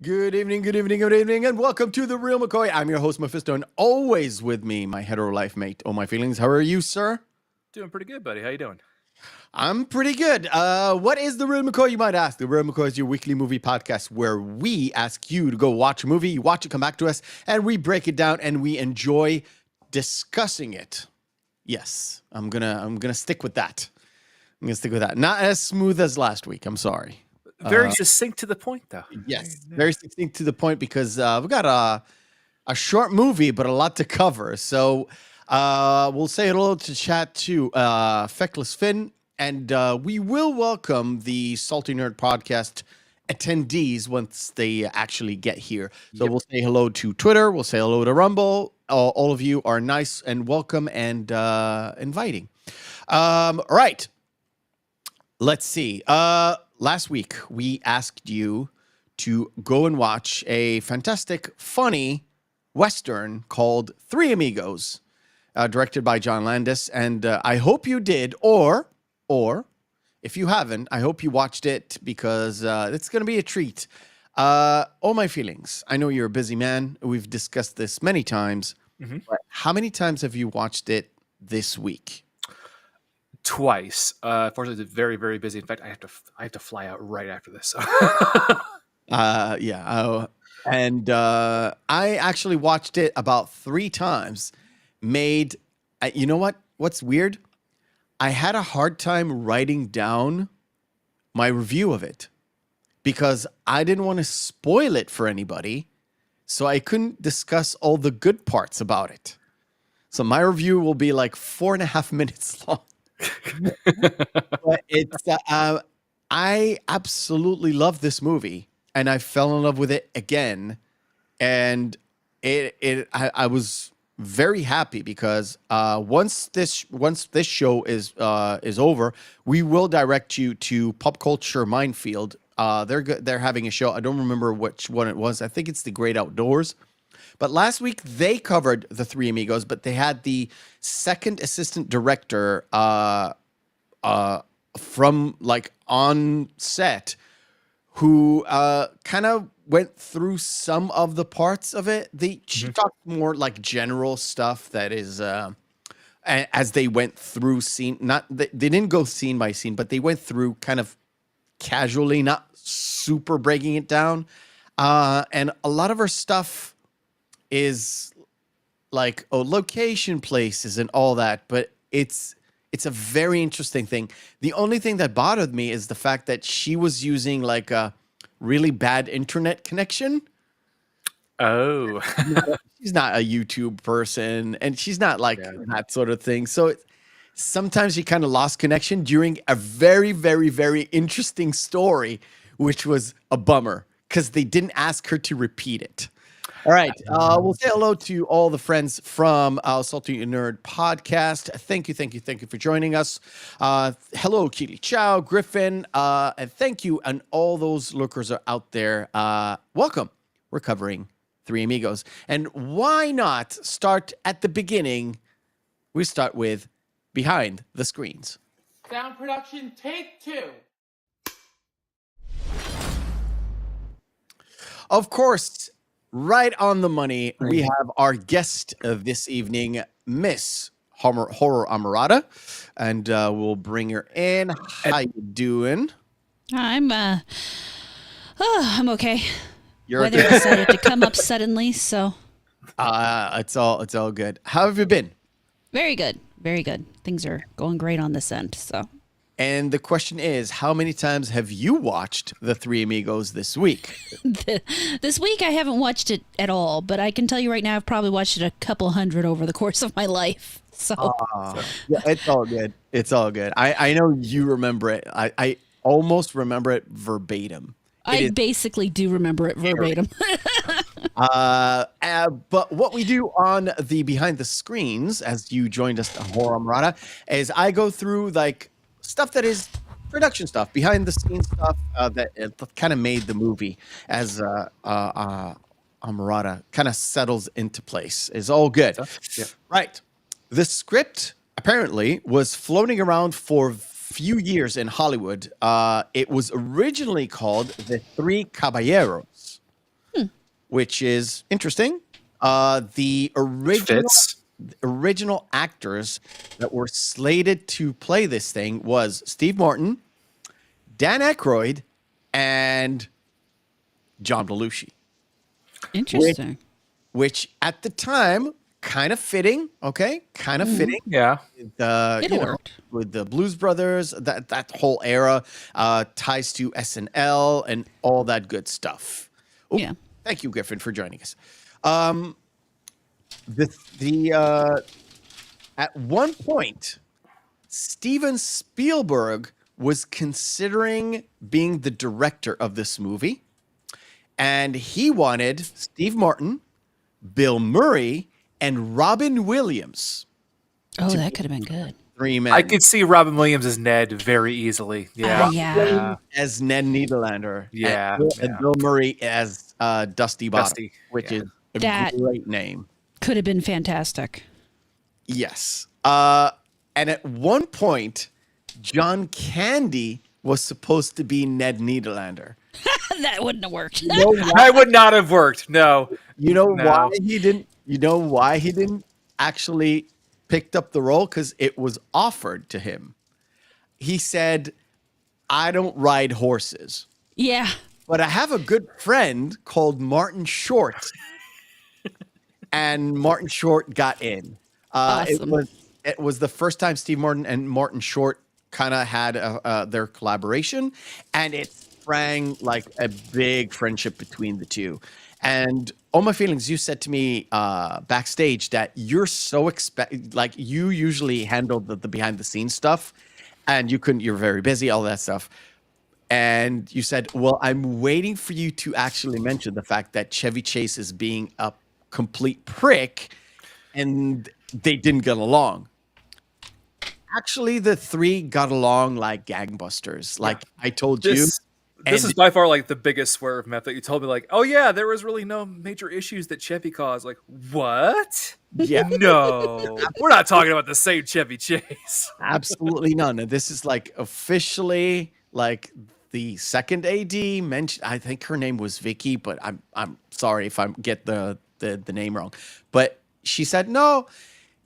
Good evening, and welcome to the Reel McCoy. I'm your host, Meffistoe, and always with me, my hetero life mate. Oh, my feelings. How are you, sir? Doing pretty good, buddy. How you doing? I'm pretty good. What is the Reel McCoy, you might ask? The Reel McCoy is your weekly movie podcast where we ask you to go watch a movie, you watch it, come back to us, and we break it down and we enjoy discussing it. Yes, I'm gonna stick with that. Not as smooth as last week. I'm sorry. Very succinct to the point, though. Yes, very succinct to the point because we've got a short movie, but a lot to cover. So we'll say hello to chat to Feckless Finn, and we will welcome the Salty Nerd Podcast attendees once they actually get here. So We'll say hello to Twitter. We'll say hello to Rumble. All of you are nice and welcome and inviting. Right. Let's see. Last week, we asked you to go and watch a fantastic, funny Western called Three Amigos, directed by John Landis. And I hope you did, or if you haven't, I hope you watched it because it's going to be a treat. All my feelings. I know you're a busy man. We've discussed this many times. Mm-hmm. But how many times have you watched it this week? Twice. Fortunately, it's very, very busy. In fact, I have to fly out right after this. And I actually watched it about 3 times. You know what? What's weird? I had a hard time writing down my review of it because I didn't want to spoil it for anybody, so I couldn't discuss all the good parts about it. So my review will be like 4.5 minutes long. But it's I absolutely love this movie, and I fell in love with it again, and I was very happy because once this show is over, we will direct you to Pop Culture Minefield. They're having a show. I don't remember which one it was. I think it's The Great Outdoors. But last week they covered the Three Amigos, but they had the second assistant director from like on set who kind of went through some of the parts of it. She talked more like general stuff that is as they went through scene. Not they didn't go scene by scene, but they went through kind of casually, not super breaking it down. And a lot of her stuff is like location places and all that, but it's a very interesting thing. The only thing that bothered me is the fact that she was using like a really bad internet connection. Oh. She's not a YouTube person, and she's not like that sort of thing. So sometimes she kind of lost connection during a very, very, very interesting story, which was a bummer because they didn't ask her to repeat it. All right. We'll say hello to all the friends from Salty Nerd podcast. Thank you for joining us. Hello, Kitty Chow, Griffin, and thank you. And all those lookers are out there. Welcome. We're covering Three Amigos. And why not start at the beginning? We start with Behind the Screens. Sound production, take 2. Of course, right on the money, we have our guest this evening, Miss Horror Amorata, and we'll bring her in. How you doing? I'm okay. You're Weather decided to come up suddenly, so it's all good. How have you been? very good. Very good. Things are going great on this end, so. And the question is, how many times have you watched The Three Amigos this week? This week I haven't watched it at all, but I can tell you right now I've probably watched it a couple hundred over the course of my life. So Yeah, it's all good. It's all good. I know you remember it. I almost remember it verbatim. I basically do remember it verbatim. But what we do on the behind the screens, as you joined us on Horror Amorata, is I go through like stuff that is production stuff, behind the scenes stuff that kind of made the movie as Amorata kind of settles into place. Is all good. Yeah. Right. The script apparently was floating around for a few years in Hollywood. It was originally called The Three Caballeros, which is interesting. The original actors that were slated to play this thing was Steve Martin, Dan Aykroyd, and John Belushi. Interesting. Which at the time, kind of fitting, okay? Kind of fitting. Yeah. With the Blues Brothers, that whole era ties to SNL and all that good stuff. Ooh, Yeah. Thank you, Griffin, for joining us. At one point, Steven Spielberg was considering being the director of this movie, and he wanted Steve Martin, Bill Murray, and Robin Williams. Oh, that could have been good. Three men. I could see Robin Williams as Ned very easily. Yeah. Yeah. As Ned Niederlander. Yeah, And Bill Murray as Dusty Bottom, Dusty, which yeah. is a That- great name. Could have been fantastic. Yes. And at one point, John Candy was supposed to be Ned Niederlander. That wouldn't have worked. You know why? That would not have worked. No. Why he didn't? You know why he didn't actually picked up the role? Because it was offered to him. He said, "I don't ride horses, Yeah. but I have a good friend called Martin Short," and Martin Short got in. Awesome. It was the first time Steve Martin and Martin Short kind of had their collaboration, and it sprang like a big friendship between the two. And all my feelings, you said to me backstage that you're so like you usually handle the behind the scenes stuff, and you couldn't. You're very busy, all that stuff. And you said, "Well, I'm waiting for you to actually mention the fact that Chevy Chase is being a complete prick, and they didn't get along." Actually, the three got along like gangbusters. Like I told you. This is by far like the biggest swerve, Meth, that you told me, like, oh yeah, there was really no major issues that Chevy caused. Like, what? Yeah. No. We're not talking about the same Chevy Chase. Absolutely none. And this is like officially like the second AD mentioned. I think her name was Vicky, but I'm sorry if I get the name wrong. But she said no.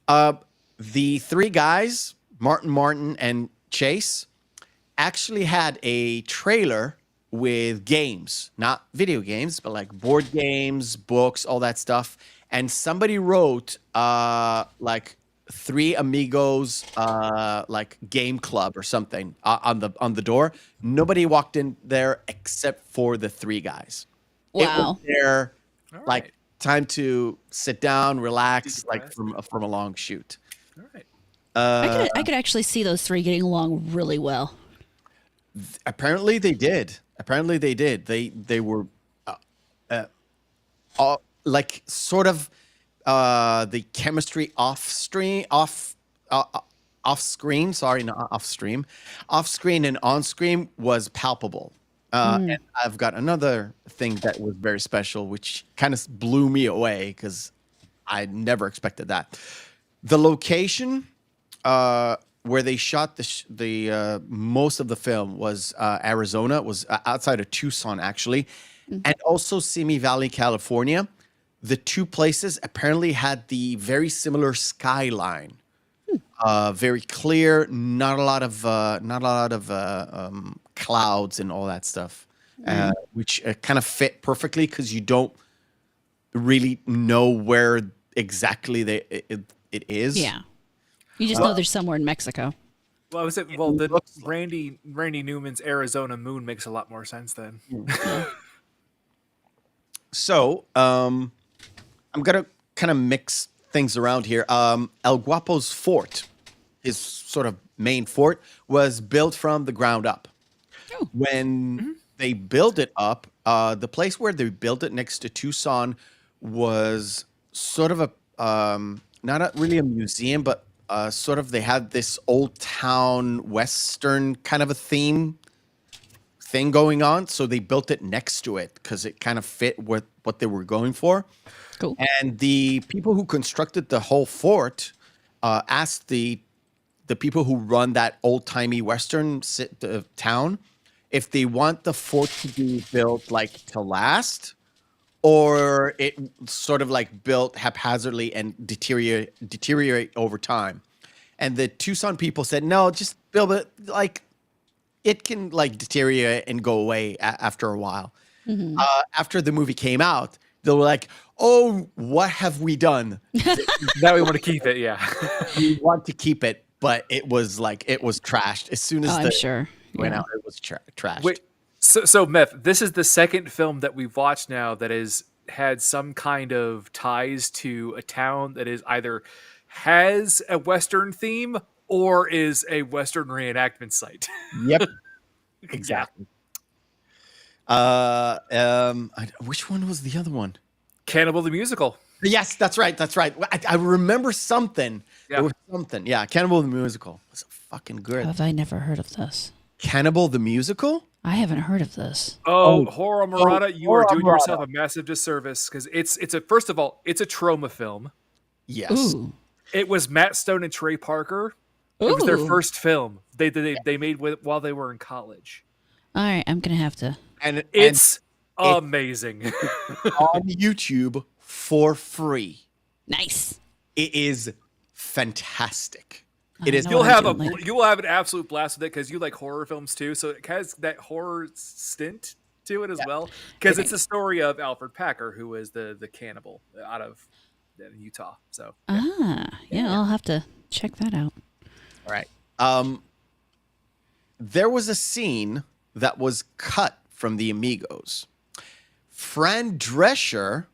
The three guys, Martin, and Chase, actually had a trailer with games, not video games, but like board games, books, all that stuff. And somebody wrote like Three Amigos like game club or something on the door. Nobody walked in there except for the three guys. It was Wow. their All like right. time to sit down, relax, like Decompress. from a long shoot. All right. I could actually see those three getting along really well. Apparently they did. Apparently they did. They were all, like sort of the chemistry off screen. Sorry, not off stream. Off screen and on screen was palpable. And I've got another thing that was very special, which kind of blew me away because I never expected that. The location where they shot the most of the film was Arizona. It was outside of Tucson, actually, and also Simi Valley, California. The two places apparently had the very similar skyline. Very clear, not a lot of clouds and all that stuff, which kind of fit perfectly because you don't really know where exactly it is. Yeah. You just know there's somewhere in Mexico. Well, the looks Randy Newman's Arizona moon makes a lot more sense then. So, I'm gonna kind of mix things around here. El Guapo's fort, his sort of main fort, was built from the ground up. Oh. When they built it up, the place where they built it next to Tucson was sort of not really a museum, but sort of they had this old town Western kind of a thing going on. So they built it next to it because it kind of fit with what they were going for. Cool. And the people who constructed the whole fort asked the people who run that old-timey Western town if they want the fort to be built like to last, or it sort of like built haphazardly and deteriorate over time. And the Tucson people said, no, just build it like it can like deteriorate and go away after a while. After the movie came out, they were like, oh, what have we done? Now we want to keep it, yeah. We want to keep it, but it was trashed. As soon as I'm sure. went Yeah. out, it was trashed. Wait, so Meth, this is the second film that we've watched now that has had some kind of ties to a town that is either has a Western theme or is a Western reenactment site. Yep. Exactly. Which one was the other one? Cannibal the Musical. Yes, that's right. I remember something. Yeah. There was something. Yeah, Cannibal the Musical was fucking good. Have I never heard of this? Cannibal the Musical? I haven't heard of this. Oh, Horror Amorata, you are Horror doing Amorata. yourself a massive disservice because it's a first of all, it's a trauma film. Yes. Ooh. It was Matt Stone and Trey Parker. It was their Ooh. first film they made while they were in college. All right, I'm gonna have to. And It's amazing. on YouTube for free. Nice. It is fantastic. I It is. know You'll what I have don't like. you will have an absolute blast with it because you like horror films too. So it has that horror stint to it as well because it's the story of Alfred Packer, who is the cannibal out of Utah. So Yeah, I'll have to check that out. All right. There was a scene that was cut from the Amigos. Fran Drescher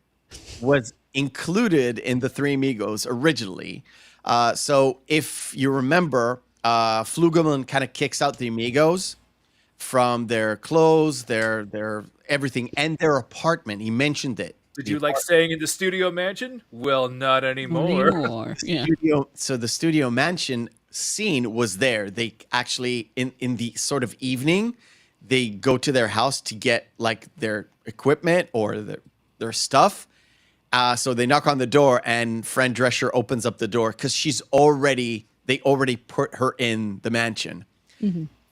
was included in the Three Amigos originally. So if you remember, Flugelman kind of kicks out the Amigos from their clothes, their everything, and their apartment. He mentioned it. did you like staying in the studio mansion? Well, not anymore. Anymore. Yeah. So the studio mansion scene was there. They actually in the sort of evening, they go to their house to get like their equipment or their stuff. So they knock on the door and Fran Drescher opens up the door because they already put her in the mansion.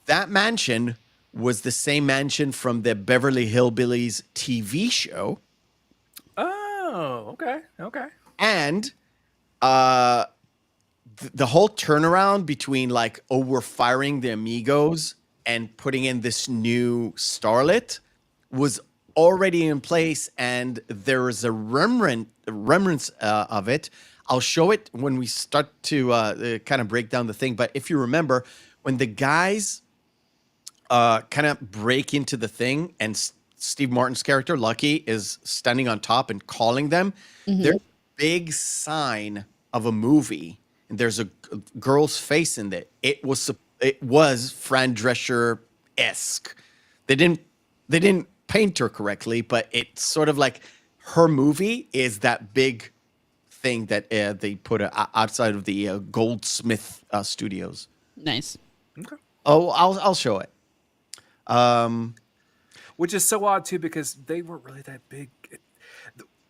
That mansion was the same mansion from the Beverly Hillbillies TV show. Oh, okay. And the whole turnaround between like, oh, we're firing the Amigos and putting in this new starlet was already in place, and there is a remnants of it. I'll show it when we start to kind of break down the thing. But if you remember, when the guys kind of break into the thing, and Steve Martin's character, Lucky, is standing on top and calling them, there's a big sign of a movie, and there's a girl's face in it. It was Fran Drescher-esque. They didn't paint her correctly, but it's sort of like her movie is that big thing that they put outside of the Goldsmith Studios. Nice. Okay. Oh, I'll show it. Which is so odd too, because they weren't really that big.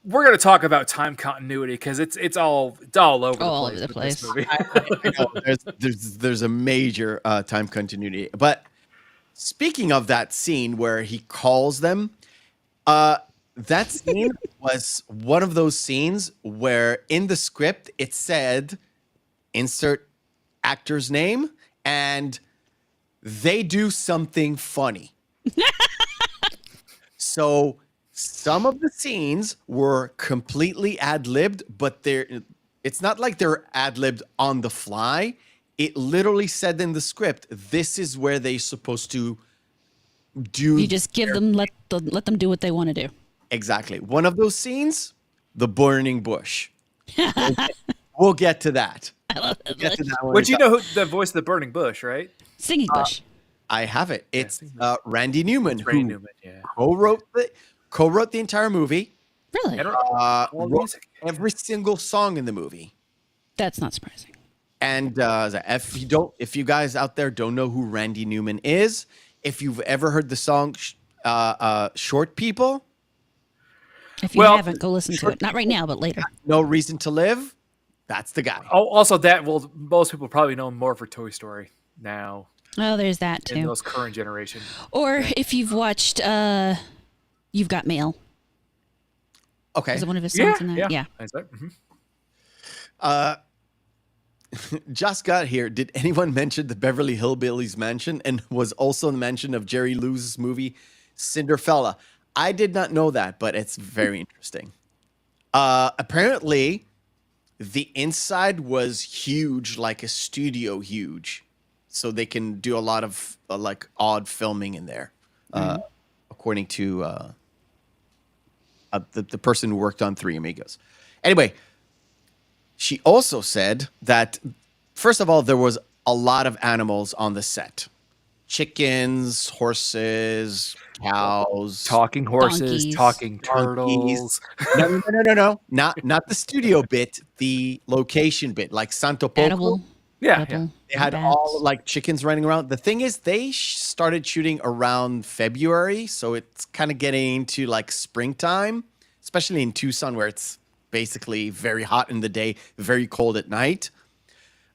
We're going to talk about time continuity because it's all over All the over place. the with this place. movie. I know there's a major time continuity. But speaking of that scene where he calls them, that scene was one of those scenes where in the script it said insert actor's name, and they do something funny. So some of the scenes were completely ad-libbed, but it's not like they're ad-libbed on the fly. It literally said in the script, this is where they're supposed to do. You just give them let them do what they want to do. Exactly. One of those scenes, the burning bush. We'll get to that. I love We'll get to that one. But you know who the voice of the burning bush, right? Singing bush. I have it. It's Randy Newman, Randy who Newman, yeah. co-wrote the entire movie. Really? And Wrote music. every single song in the movie. That's not surprising. And if you guys out there don't know who Randy Newman is, if you've ever heard the song "Short People," If you haven't, go listen to it. Not right now, but later. No Reason to Live, that's the guy. Oh, also most people probably know him more for Toy Story now Oh, there's that in too. those current generation. Or if you've watched You've Got Mail. Okay. Is it one of his songs in that? Yeah. That's right. Mhm. Just got here. Did anyone mention the Beverly Hillbillies mansion, and was also the mention of Jerry Lewis's movie Cinderfella? I did not know that, but it's very interesting. Apparently, the inside was huge, like a studio huge, so they can do a lot of like odd filming in there, according to the person who worked on Three Amigos. Anyway, she also said that, first of all, there was a lot of animals on the set. Chickens, horses, cows. Talking horses, Donkeys. talking turtles. No. Not the studio bit, the location bit, like Santo Poco. Animal. Yeah, Rebel, They had bats. all like chickens running around. The thing is, they started shooting around February, so it's kind of getting into like springtime, especially in Tucson, where it's basically very hot in the day, very cold at night.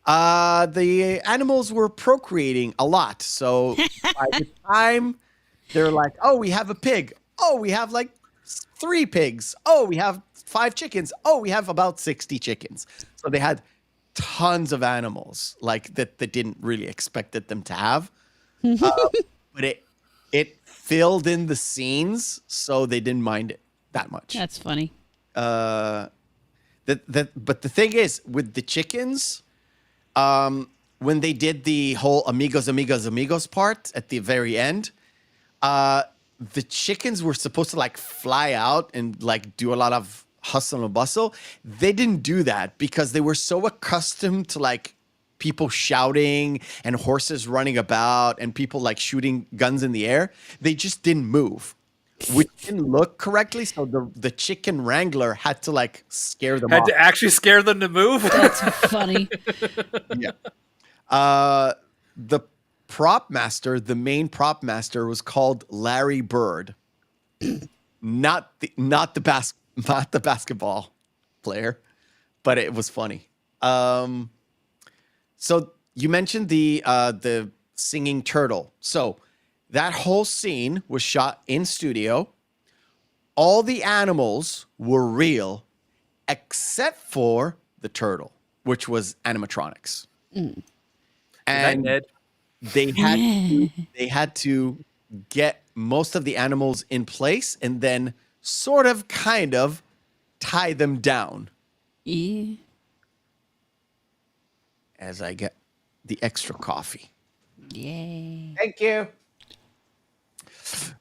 The animals were procreating a lot, so by the time they're like, "Oh, we have a pig. Oh, we have like 3 pigs. Oh, we have 5 chickens. Oh, we have about 60 chickens." So they had tons of animals like that they didn't really expect them to have, but it filled in the scenes, so they didn't mind it that much. That's funny. But the thing is, with the chickens, when they did the whole amigos part at the very end, the chickens were supposed to like fly out and like do a lot of hustle and bustle. They didn't do that because they were so accustomed to like people shouting and horses running about and people like shooting guns in the air. They just didn't move, which didn't look correctly. So the chicken wrangler had to like scare them Had off. to actually scare them to move. That's funny. Yeah. The prop master, the main prop master, was called Larry Bird, not the basketball player, but it was funny. So you mentioned the singing turtle. So That whole scene was shot in studio. All the animals were real except for the turtle, which was animatronics. Good night, And Ned. they had to get most of the animals in place and then sort of kind of tie them down Yeah. as I get the extra coffee. Yay. Thank you.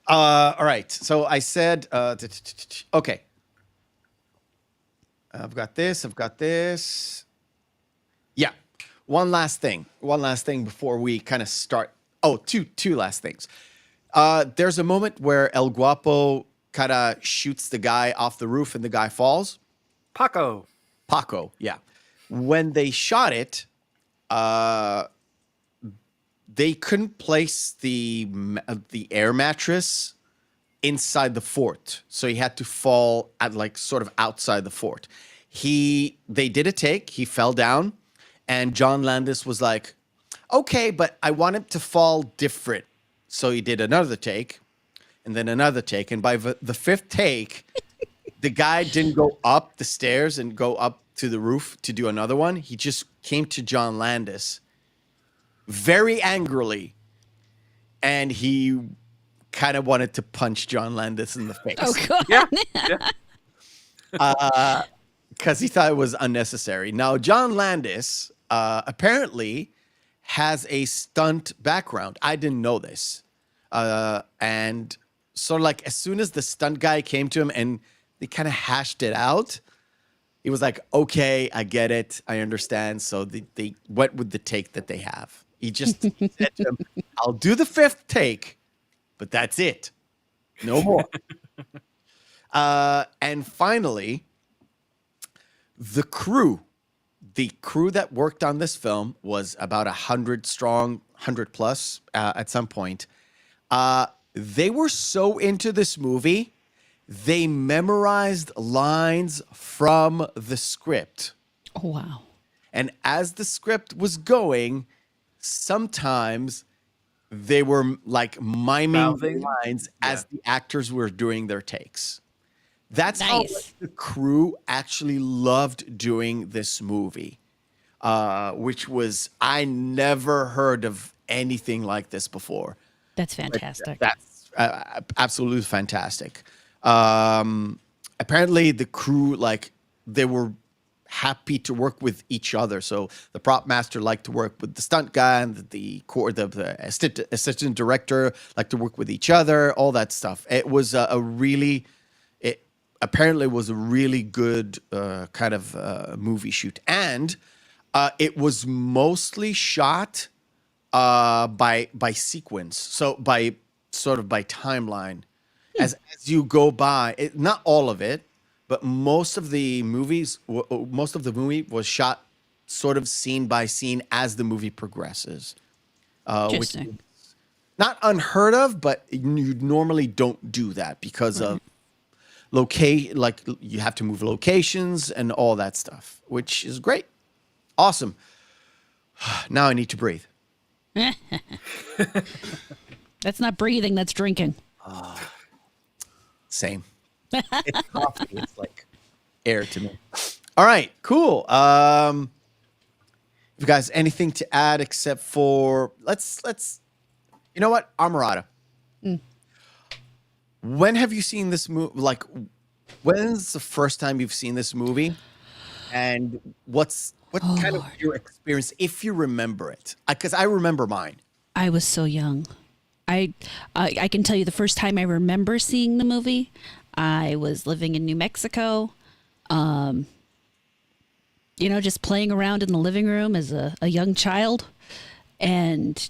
All right. So I said, okay. I've got this. I've got this. Yeah. One last thing. One last thing before we kind of start. Oh, two last things. There's a moment where El Guapo kind of shoots the guy off the roof and the guy falls. Paco. Yeah. When they shot it, they couldn't place the air mattress inside the fort, so he had to fall at like sort of outside the fort. They did a take. He fell down, and John Landis was like, "Okay, but I want him to fall different." So he did another take, and then another take, and by the fifth take, the guy didn't go up the stairs and go up to the roof to do another one. He just came to John Landis very angrily, and he kind of wanted to punch John Landis in the face. Oh god. Yeah. Because he thought it was unnecessary. Now, John Landis apparently has a stunt background. I didn't know this. And so, like, as soon as the stunt guy came to him and they kind of hashed it out, he was like, okay, I get it. I understand. So they went with the take that they have. He just said to him, I'll do the fifth take, but that's it. No more. And finally, the crew that worked on this film was about 100 strong, 100 plus at some point. They were so into this movie, they memorized lines from the script. Oh wow. And as the script was going, sometimes they were like miming Mouthing? lines as the actors were doing their takes. That's how Nice. the crew actually loved doing this movie, which was, I never heard of anything like this before. That's fantastic. That's absolutely fantastic. Apparently, the crew, like, they were happy to work with each other. So the prop master liked to work with the stunt guy, and the assistant director liked to work with each other. All that stuff. It was it apparently was a really good kind of movie shoot, and it was mostly shot by sequence, so by sort of by timeline. As you go by, not all of it, but most of the movie was shot sort of scene by scene as the movie progresses. Which Interesting. is not unheard of, but you normally don't do that because of like you have to move locations and all that stuff, which is great. Awesome. Now I need to breathe. That's not breathing, that's drinking. Same. It's coffee. It's like air to me. All right, cool. You guys, anything to add except for let's you know what? Amorata. When have you seen this movie? Like, when's the first time you've seen this movie? And what kind of your experience, if you remember it? Because I remember mine. I was so young. I can tell you the first time I remember seeing the movie, I was living in New Mexico. Just playing around in the living room as a young child. And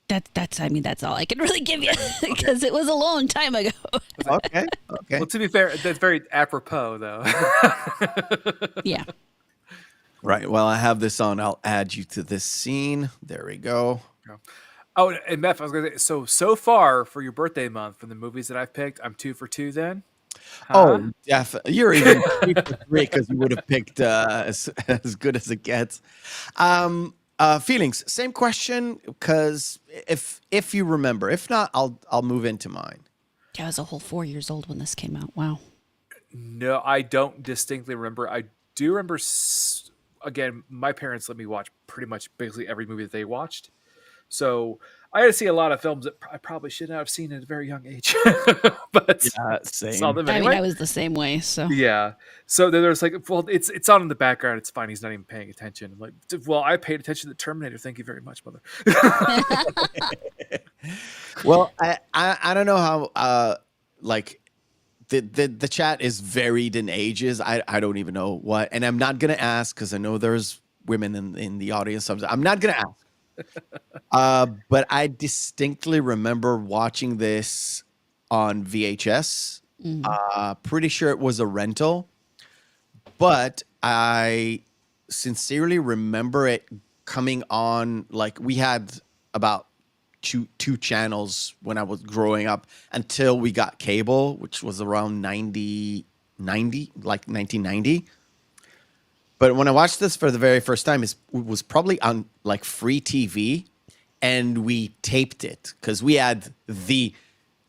that's all I can really give you because it was a long time ago. Okay. Well, to be fair, that's very apropos, though. Yeah. Right. Well, I have this on. I'll add you to this scene. There we go. Oh, and Meph, I was going to say, so far for your birthday month, from the movies that I've picked, I'm 2 for 2 then? Oh, definitely. You're even 3 for 3 because you would have picked as good as it gets. Feelings. Same question, because if you remember, if not, I'll move into mine. Yeah, I was a whole 4 years old when this came out. Wow. No, I don't distinctly remember. I do remember. Again, my parents let me watch pretty much basically every movie that they watched. So I had to see a lot of films that I probably should not have seen at a very young age, but Yeah, saw same. them I mean, anyway. I was the same way. So Yeah. So then there's like, well, it's on in the background. It's fine. He's not even paying attention. I'm like, well, I paid attention to Terminator. Thank you very much, mother. Well, I don't know how like the chat is varied in ages. I don't even know what, and I'm not gonna ask because I know there's women in the audience. So I'm not gonna ask. But I distinctly remember watching this on VHS. Pretty sure it was a rental, but I sincerely remember it coming on. Like we had about two channels when I was growing up until we got cable, which was around 1990. But when I watched this for the very first time, it was probably on like free TV, and we taped it because we had the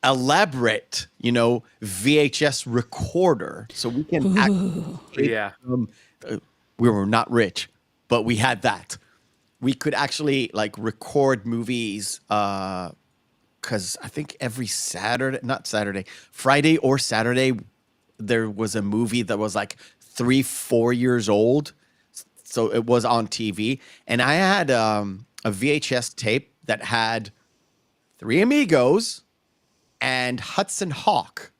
elaborate, VHS recorder, so we can actually, Yeah. we were not rich, but we had that. We could actually like record movies because I think every Friday or Saturday, there was a movie that was like 3-4 years old. So it was on TV. And I had a VHS tape that had Three Amigos and Hudson Hawk.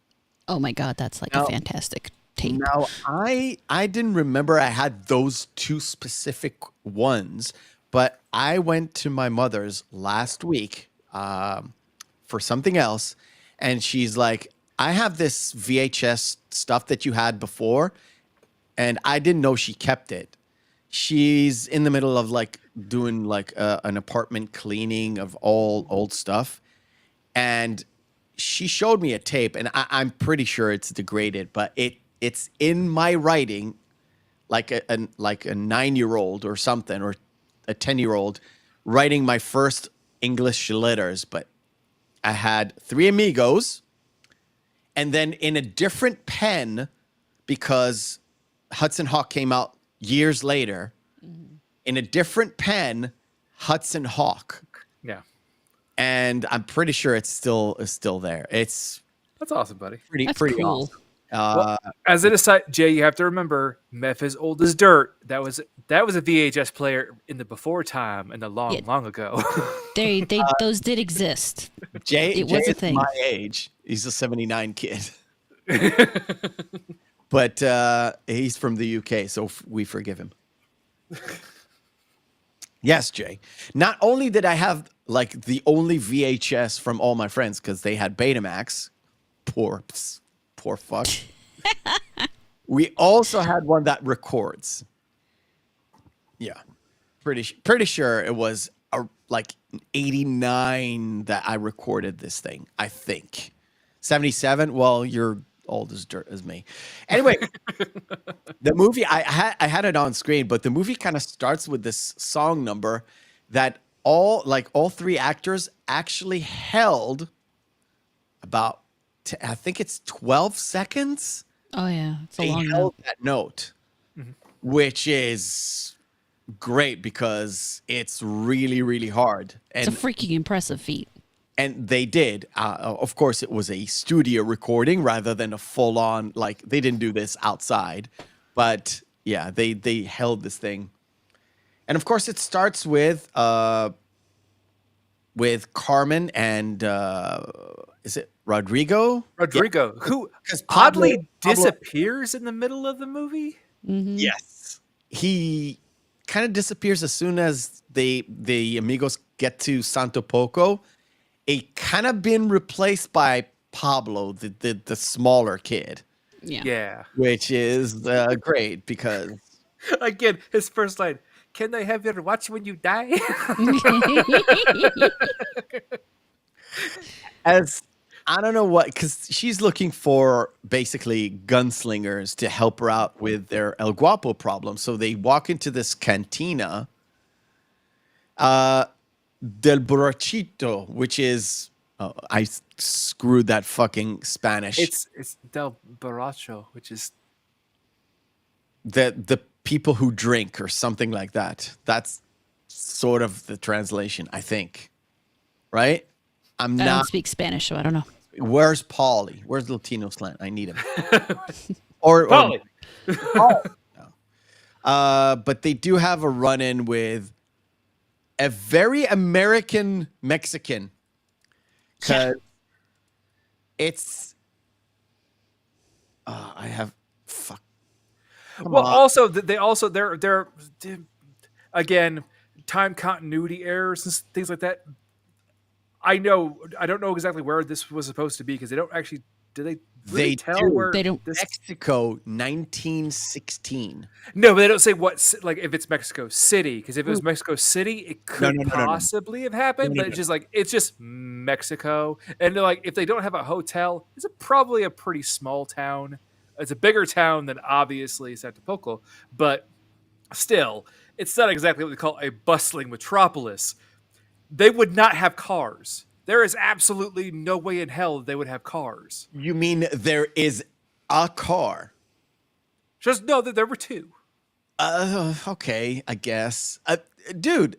oh my God, that's like Now- a fantastic tape. Now, I didn't remember I had those two specific ones, but I went to my mother's last week for something else, and she's like, I have this VHS stuff that you had before, and I didn't know she kept it. She's in the middle of like doing like an apartment cleaning of all old stuff, and she showed me a tape, and I'm pretty sure it's degraded, but it's in my writing, like a 9-year-old or something, or a 10-year-old writing my first English letters. But I had Three Amigos, and then in a different pen, because Hudson Hawk came out years later, in a different pen, Hudson Hawk. Yeah. And I'm pretty sure it's still there. It's That's awesome, buddy. That's pretty cool. awesome. Well, as an aside, Jay, you have to remember, Meph is old as dirt. That was a VHS player in the before time and the long ago. They those did exist. Jay, It Jay was a is thing. my age. He's a 79 kid. But he's from the UK, so we forgive him. Yes, Jay. Not only did I have like the only VHS from all my friends because they had Betamax, poor fuck. We also had one that records. Yeah, pretty sure it was like 89 that I recorded this thing. I think 77. Well, you're old as dirt as me. Anyway, the movie I had it on screen, but the movie kind of starts with this song number that all three actors actually held about I think it's 12 seconds. Oh yeah, it's a They long held note. that note, which is great because it's really, really hard. It's a freaking impressive feat. And they did. Of course, it was a studio recording rather than a full-on, like, they didn't do this outside. But, yeah, they held this thing. And, of course, it starts with Carmen and, is it Rodrigo? Rodrigo, who 'Cause oddly Pablo- disappears in the middle of the movie. Yes. He kind of disappears as soon as the amigos get to Santo Poco. It kind of been replaced by Pablo, the smaller kid, Yeah. Yeah. which is great because Again, his first line, "Can I have your watch when you die?" as I don't know what, because she's looking for basically gunslingers to help her out with their El Guapo problem. So they walk into this cantina Del Borrachito, which is I screwed that fucking Spanish. It's Del Borracho, which is The people who drink or something like that. That's sort of the translation, I think. Right? I'm I not. don't speak Spanish, so I don't know. Where's Paulie? Where's Latino slant? I need him. or Polly. But they do have a run-in with a very American Mexican. Because it's... I have... Fuck. Come Well, on. also they're again time continuity errors and things like that. I don't know exactly where this was supposed to be because they don't actually really They tell do. where They don't. this. Mexico, 1916. No, but they don't say like if it's Mexico City, because if it was Mexico City, it could no. possibly have happened. No. But it's just Mexico, and they're like if they don't have a hotel, it's probably a pretty small town. It's a bigger town than obviously Santapulco, but still, it's not exactly what they call a bustling metropolis. They would not have cars. There is absolutely no way in hell they would have cars. You mean there is a car? Just know that there were two. Okay, I guess. Dude,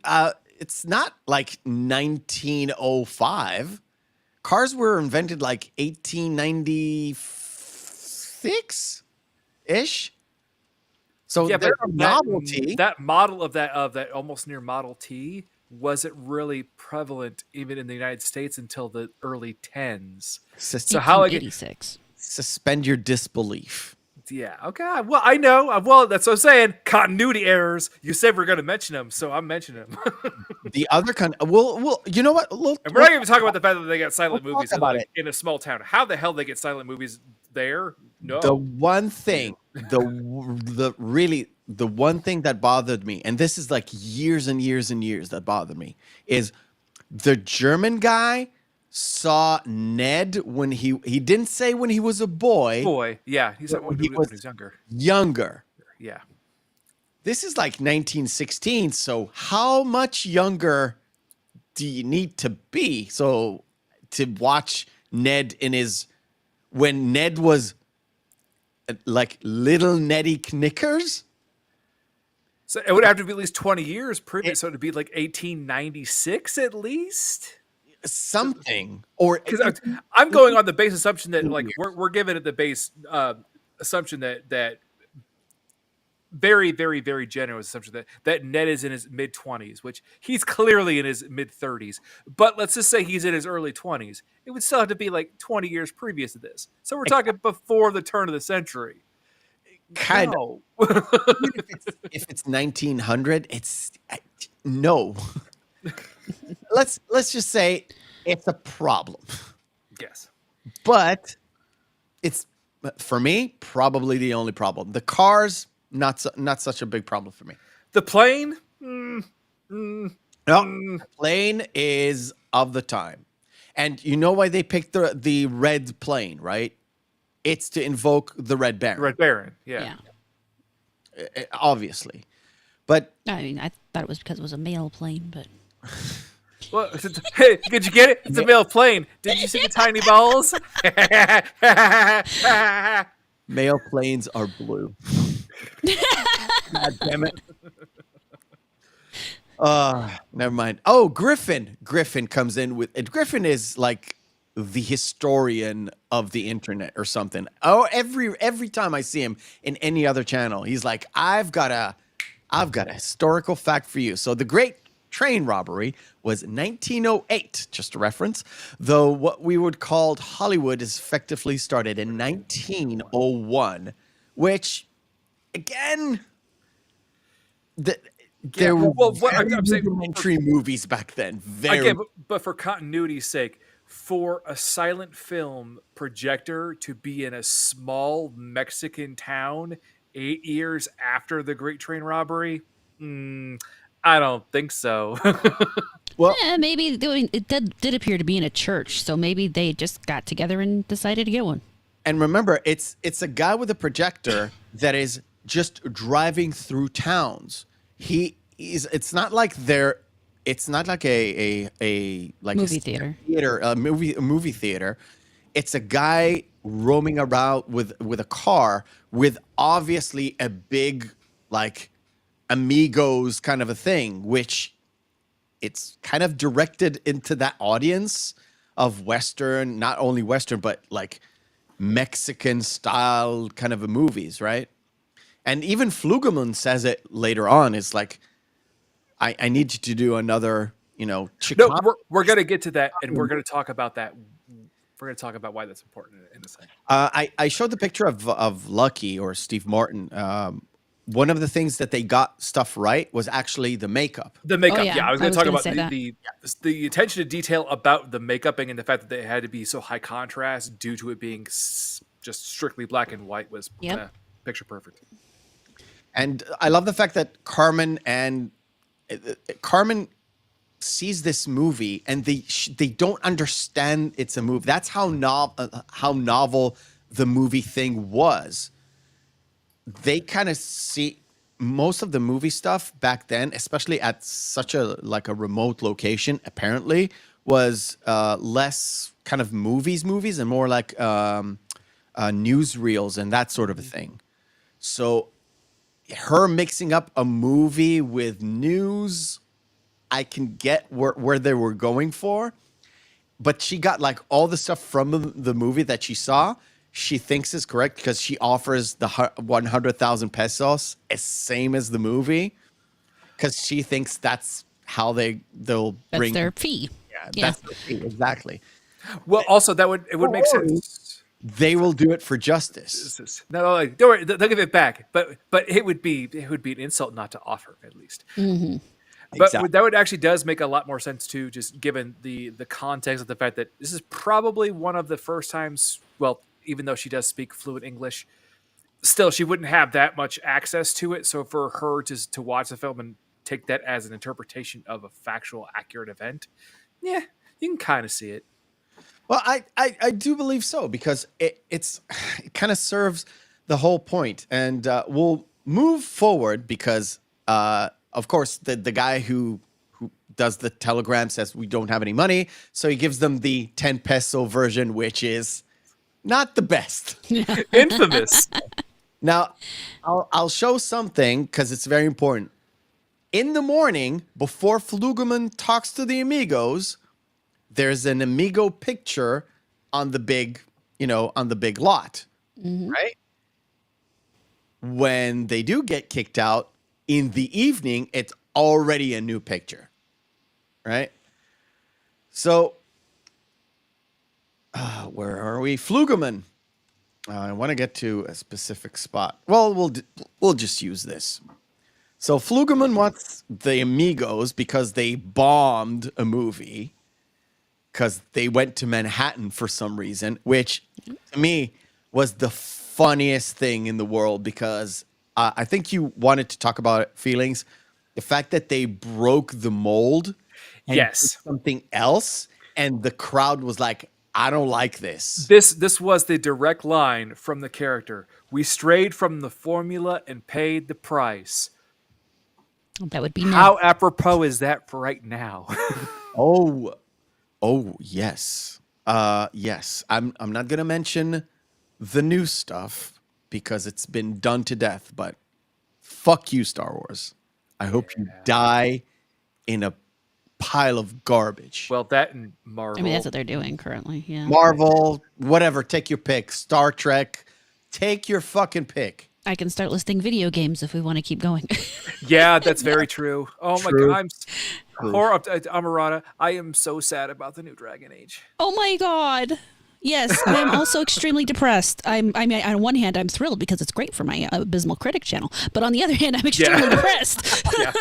it's not like 1905. Cars were invented like 1896-ish. So Yeah, they're but a novelty. that model of that almost near Model T wasn't really prevalent even in the United States until the early tens. So how I get 86. Suspend your disbelief. yeah, okay. Well, I know. Well, that's what I'm saying. Continuity errors. You said we're going to mention them, so I'm mentioning them. The other well, you know what? And we're not even talking about the fact that they got silent We'll movies talk about it. in a small town. How the hell they get silent movies there? No. The one thing, the one thing that bothered me, and this is like years and years and years that bothered me, is the German guy saw Ned when he didn't say when he was a boy, Yeah. He said when he was younger. younger. Yeah. This is like 1916, so how much younger do you need to be to watch Ned when Ned was like little Neddy Knickers? So it would have to be at least 20 years previous. So it'd be like 1896 at least. Something. Or Because I'm going on the base assumption that like we're given it the base assumption that very, very, very generous assumption that Ned is in his mid 20s, which he's clearly in his mid 30s. But let's just say he's in his early 20s. It would still have to be like 20 years previous to this. So we're talking before the turn of the century. kind No. of. If it's 1900, it's no. Let's just say it's a problem. Yes. But it's, for me, probably the only problem. The cars, not such a big problem for me. The plane? No, the plane is of the time. And you know why they picked the red plane, right? It's to invoke the Red Baron. Red Baron. Yeah. Obviously. But I mean, I thought it was because it was a mail plane, but Well, hey, did you get it? It's a male plane. Did you see the tiny balls? male planes are blue. God damn it. Never mind. Oh, Griffin. Griffin comes in with it. Griffin is like the historian of the internet or something. Oh, every time I see him in any other channel, he's like, I've got a historical fact for you. So the Great Train Robbery was 1908, just a reference, though what we would call Hollywood is effectively started in 1901, which, again, there were I'm saying rudimentary movies back then. Very again, but for continuity's sake, for a silent film projector to be in a small Mexican town 8 years after the Great Train Robbery, I don't think so. well. yeah, maybe it did appear to be in a church, so maybe they just got together and decided to get one. And remember, it's a guy with a projector that is just driving through towns. It's not like they're it's not like a like Movie a theater. theater, a movie theater. It's a guy roaming around with a car with obviously a big like Amigos kind of a thing, which it's kind of directed into that audience of Western, not only Western, but like Mexican style kind of a movies, right? And even Flugelman says it later on. It's like, I need you to do another, No, Chicano. we're gonna get to that, and we're gonna talk about that. We're gonna talk about why that's important in a second. I showed the picture of Lucky or Steve Martin. One of the things that they got stuff right was actually the makeup. The makeup, yeah, yeah. I was I going was to talk gonna about say that. the attention to detail about the makeuping and the fact that they had to be so high contrast due to it being just strictly black and white was Yep. picture perfect. And I love the fact that Carmen sees this movie and they don't understand it's a movie. That's how novel the movie thing was. They kind of see most of the movie stuff back then, especially at such a like a remote location, apparently was less kind of movies, and more like newsreels and that sort of a thing. So her mixing up a movie with news, I can get where they were going for, but she got like all the stuff from the movie that she saw. She thinks is correct because she offers the 100,000 pesos as same as the movie because she thinks that's how they'll That's bring. their fee. Yeah, Yeah. that's the fee, exactly. Well, also it would make sense. They will do it for justice. No, like, don't worry, they'll give it back, but it would be an insult not to offer at least. But Exactly. that would actually does make a lot more sense too, just given the context of the fact that this is probably one of the first times. Well, even though she does speak fluent English, still she wouldn't have that much access to it. So for her to watch the film and take that as an interpretation of a factual, accurate event, yeah, you can kind of see it. Well, I do believe so because it kind of serves the whole point, and we'll move forward because of course the guy who does the telegram says we don't have any money, so he gives them the 10 peso version, which is not the best. Infamous. Now, I'll show something because it's very important. In the morning, before Flugelman talks to the Amigos, there's an Amigo picture on the big, on the big lot, right? When they do get kicked out in the evening, it's already a new picture, right? So, where are we? Flugelman. I want to get to a specific spot. Well, we'll just use this. So Flugelman wants the Amigos because they bombed a movie because they went to Manhattan for some reason, which to me was the funniest thing in the world because I think you wanted to talk about feelings. The fact that they broke the mold and Yes. did something else, and the crowd was like, I don't like this. This was the direct line from the character. We strayed from the formula and paid the price. That would be How apropos is that for right now? Oh, yes. Yes. I'm not gonna mention the new stuff because it's been done to death, but fuck you, Star Wars. I hope you die in a pile of garbage. Well, that and Marvel. I mean, that's what they're doing currently. Yeah. Marvel, whatever, take your pick. Star Trek, take your fucking pick. I can start listing video games if we want to keep going. Yeah, that's very true. Oh True. my god, or up to Amorata. I am so sad about the new Dragon Age. Oh my god. Yes, I'm also extremely depressed. I mean, on one hand, I'm thrilled because it's great for my Abysmal Critic channel, but on the other hand, I'm extremely depressed. Yeah,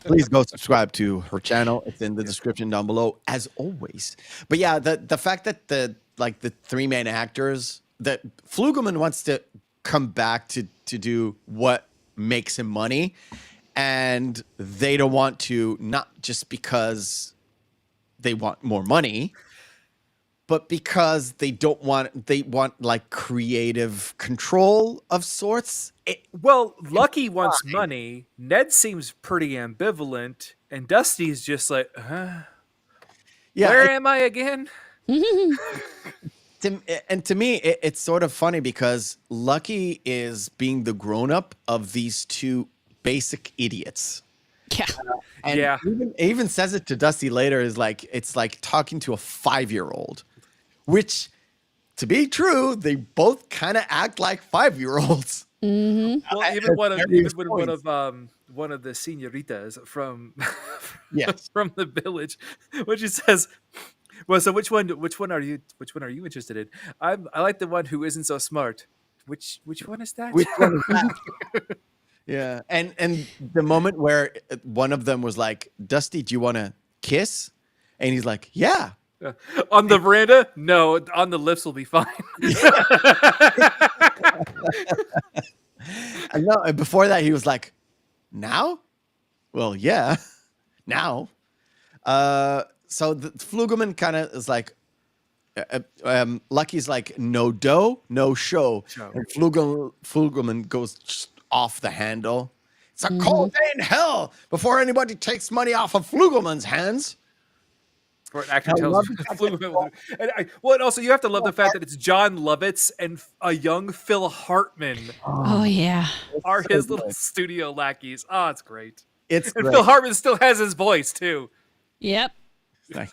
Please go subscribe to her channel. It's in the description down below, as always. But yeah, the fact that the three main actors, that Flugelman wants to come back to do what makes him money, and they don't want to, not just because they want more money, but because they want like creative control of sorts. well, Lucky wants money. Ned seems pretty ambivalent, And Dusty's just like, huh? Yeah, Where am I again? to me, it's sort of funny because Lucky is being the grown up of these two basic idiots. Yeah. And Yeah. even says it to Dusty later is like, it's like talking to a 5-year-old, which to be true, they both kind of act like 5-year-olds. Well, even one of various one points. of one of the señoritas from Yes. from the village, when she says, "Well, so which one are you interested in? I like the one who isn't so smart. Which one is that? Which one is that? Yeah. And the moment where one of them was like, Dusty, do you want to kiss? And he's like, yeah. On the veranda? No, on the lips will be fine. And no, and before that, he was like, now? Well, yeah, now. So the Flugelman kind of is like, Lucky's like, no dough, no show. Show. And Flugelman goes just off the handle. It's a cold day in hell before anybody takes money off of Flugelman's hands. Or an actor I tells love you. the fact that- And also you have to love the fact that it's John Lovitz and a young Phil Hartman Oh yeah. are his little studio lackeys. Oh, it's great. It's And great. Phil Hartman still has his voice too. Yep. Like-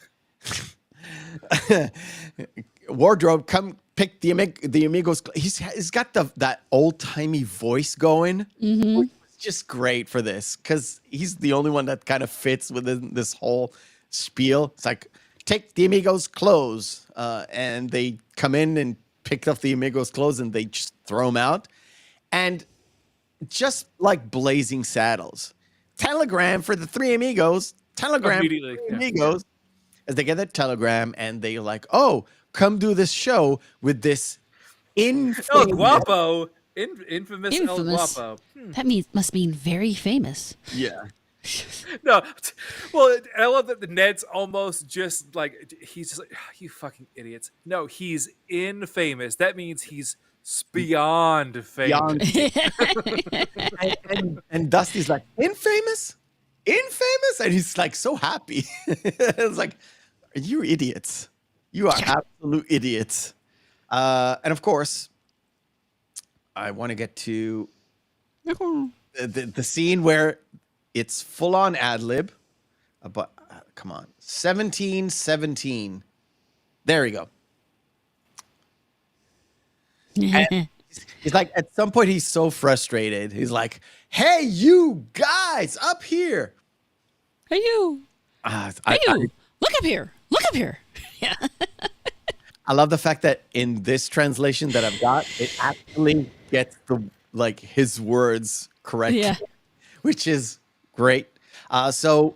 Wardrobe, come pick the Amigos. He's got that old timey voice going. Which is just great for this because he's the only one that kind of fits within this whole spiel. It's like, take the Amigos' clothes, and they come in and pick up the Amigos' clothes and they just throw them out, and just like Blazing Saddles, telegram for the Three Amigos. Telegram for the Immediately, Three yeah. Amigos. As they get that telegram and they like, oh, come do this show with this El Guapo. Infamous El Infamous. Guapo. That must mean very famous. Yeah. No, well, I love that the Ned's almost just like, he's just like, you fucking idiots. No, he's infamous. That means he's beyond famous. And Dusty's like, infamous? Infamous? And he's like so happy. It's like, you idiots. You are absolute idiots. And of course, I want to get to the scene where it's full on ad lib. But come on, 1717. There we go. And he's like, at some point, he's so frustrated. He's like, hey, you guys up here. Hey you. Hey you. Look up here. Look up here. Yeah. I love the fact that in this translation that I've got, it actually gets his words correct, Yeah. which is great. So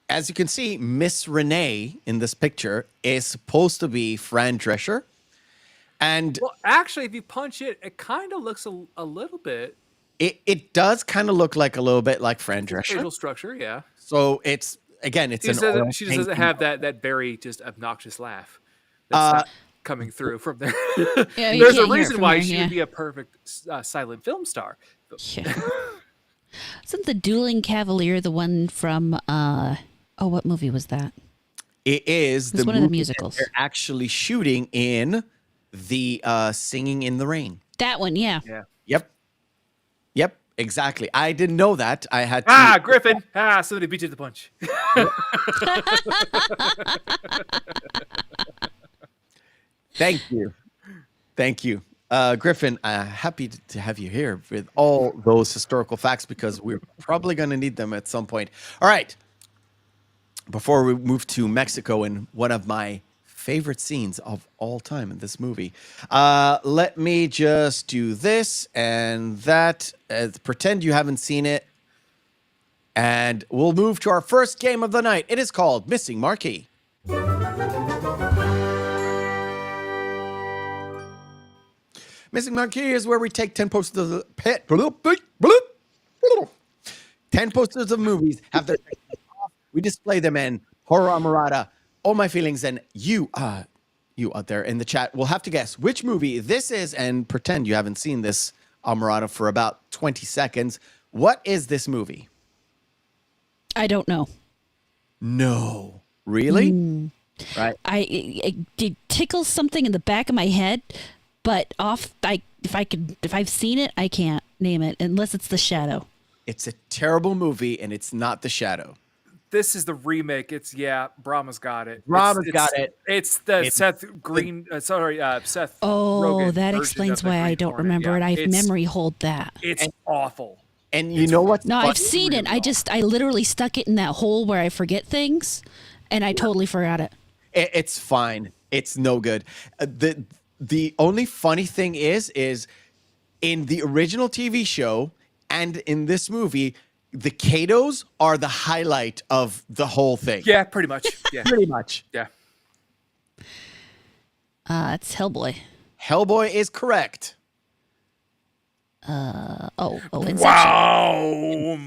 as you can see, Miss Renee in this picture is supposed to be Fran Drescher. And Well, actually, if you punch it, it kind of looks a little bit it does kind of look like a little bit like Fran Drescher. facial structure, yeah. So it's again, She just doesn't have that very just obnoxious laugh that's not coming through from there. Yeah, you There's a can't hear it reason from why there, she yeah. would be a perfect silent film star. Yeah. Isn't the Dueling Cavalier the one from what movie was that? It is It's the one of the movie that musicals. they're actually shooting in the Singing in the Rain. That one, yeah. Yeah. Yep, exactly. I didn't know that. I had to. Griffin. Somebody beat you to the punch. Thank you. Griffin, happy to have you here with all those historical facts because we're probably going to need them at some point. All right. Before we move to Mexico and one of my favorite scenes of all time in this movie, let me just do this and that. Pretend you haven't seen it. And we'll move to our first game of the night. It is called Missing Marquee. Missing Marquee is where we take 10 posters of 10 posters of movies, have their sections off. We display them in Horror Amorata, All My Feelings, and you out there in the chat will have to guess which movie this is and pretend you haven't seen this Amorata for about 20 seconds. What is this movie? I don't know. No. Really? Right. It tickles something in the back of my head, but if I've seen it, I can't name it unless it's The Shadow. It's a terrible movie, and it's not The Shadow. This is the remake. Brahma's got it. Brahma's got it. It's the It's Seth Green. Seth. Oh, Rogen that version explains of the why I Green don't Hornet. remember Yeah, it. I memory hold that. It's awful. And you know what's No, funny? I've seen it. I literally stuck it in that hole where I forget things, and I totally forgot it. It's fine. It's no good. The only funny thing is in the original TV show and in this movie, the Katos are the highlight of the whole thing. Yeah, pretty much. Yeah, Pretty much. yeah. It's Hellboy. Hellboy is correct. Inception. Wow.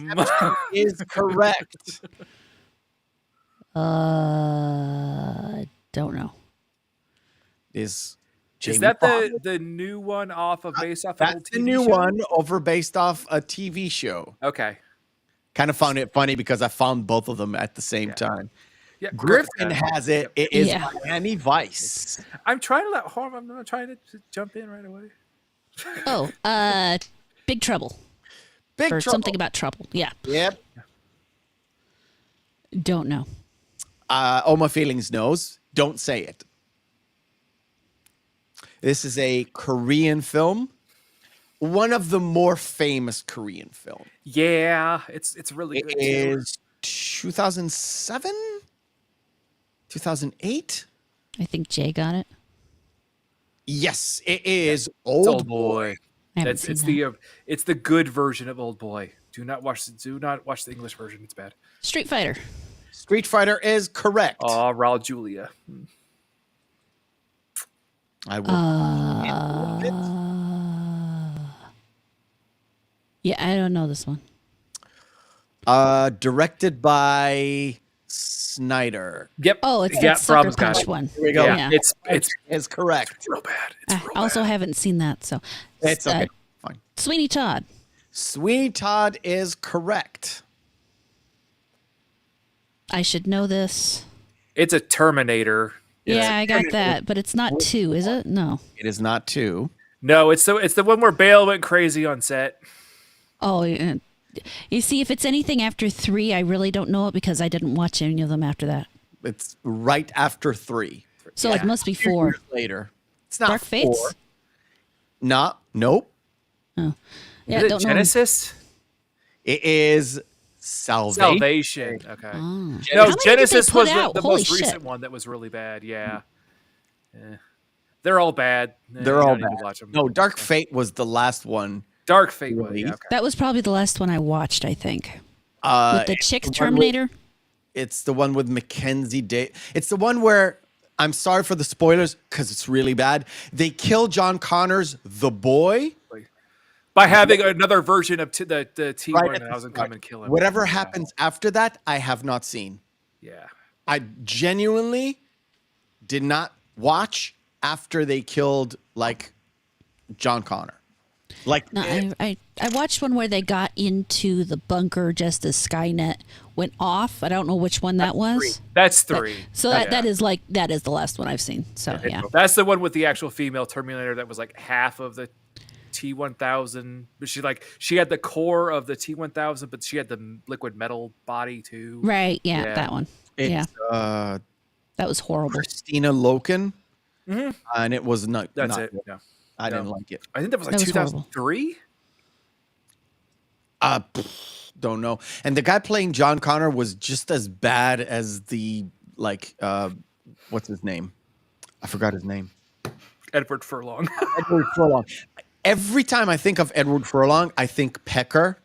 Is correct. Don't know. Is Is that the new one based off an old That's the TV new show? one based off a TV show. Okay. Kind of found it funny because I found both of them at the same time. Yeah, Griffin has it. It is Yeah. Miami Vice. I'm trying to I'm not trying to jump in right away. Oh, Big Trouble. Big Or Trouble. something about trouble. Yeah. Yep. Don't know. Oh, my feelings knows. Don't say it. This is a Korean film. One of the more famous Korean films. Yeah, it's really good. It is 2007? 2008? I think Jay got it. Yes, it is It's Old Boy. I haven't seen that. It's the good version of Old Boy. Do not watch the English version. It's bad. Street Fighter. Street Fighter is correct. Oh, Raul Julia. I will. Yeah, I don't know this one. Directed by Snyder. Yep. Oh, it's yeah, that Sucker Brahma's got Punch it. one. Here we go. Yeah, Yeah. it's Is correct. real bad. It's I real also bad. haven't seen that, so It's okay. Fine. Sweeney Todd. Sweeney Todd is correct. I should know this. It's a Terminator. Yeah, I got that, but it's not 2, is it? No. It is not 2. No, it's the one where Bale went crazy on set. Oh, yeah. You see, if it's anything after 3, I really don't know it because I didn't watch any of them after that. It's right after 3. So it must be 4. Years later. It's not Dark 4. Fates? Nope. Oh. Yeah, Is it don't know. Genesis? It is Salvation. Salvation. Okay. Oh. No, How many did Genesis they put was out? the Holy most recent shit. one that was really bad. Yeah. They're all bad. They're You all don't need to bad. watch 'em. No, Dark Fate was the last one. Dark Fate. Was, Released. yeah, okay. That was probably the last one I watched, I think. With With the chick Terminator. It's the one with Mackenzie Day. It's the one where, I'm sorry for the spoilers because it's really bad. They kill John Connor's The Boy. By having another version of the T1000 Right at the come and kill him. Whatever Yeah. happens after that, I have not seen. Yeah. I genuinely did not watch after they killed John Connor. No, I watched one where they got into the bunker just as Skynet went off. I don't know which one that was. That's 3. So that is the last one I've seen. So yeah. That's the one with the actual female Terminator that was half of the T1000. But she had the core of the T1000, but she had the liquid metal body too. Right, yeah, Yeah. that one. It's That was horrible. Christina Loken, and it was not. That's not it. good. Yeah. I didn't like it. I think that was That was horrible. 2003. Don't know. And the guy playing John Connor was just as bad as the what's his name? I forgot his name. Edward Furlong. Edward Furlong. Every time I think of Edward Furlong, I think Pecker,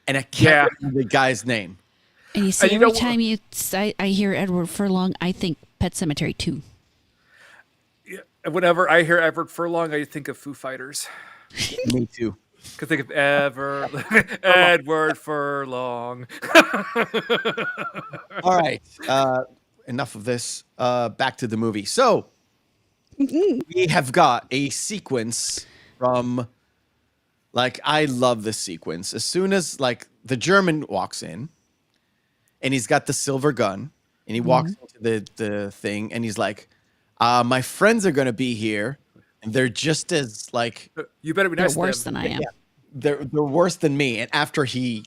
and I can't remember the guy's name. And you see, And you every know- time I hear Edward Furlong, I think Pet Cemetery 2. Whenever I hear Edward Furlong, I think of Foo Fighters. Me too. Could think of Edward Furlong. All right. Enough of this. Back to the movie. So we have got a sequence from I love this sequence. As soon as the German walks in and he's got the silver gun, and he walks into the thing, and he's like, "My friends are gonna be here, and they're just as like You better be They're nice to worse them. than I am. they're worse than me." And after he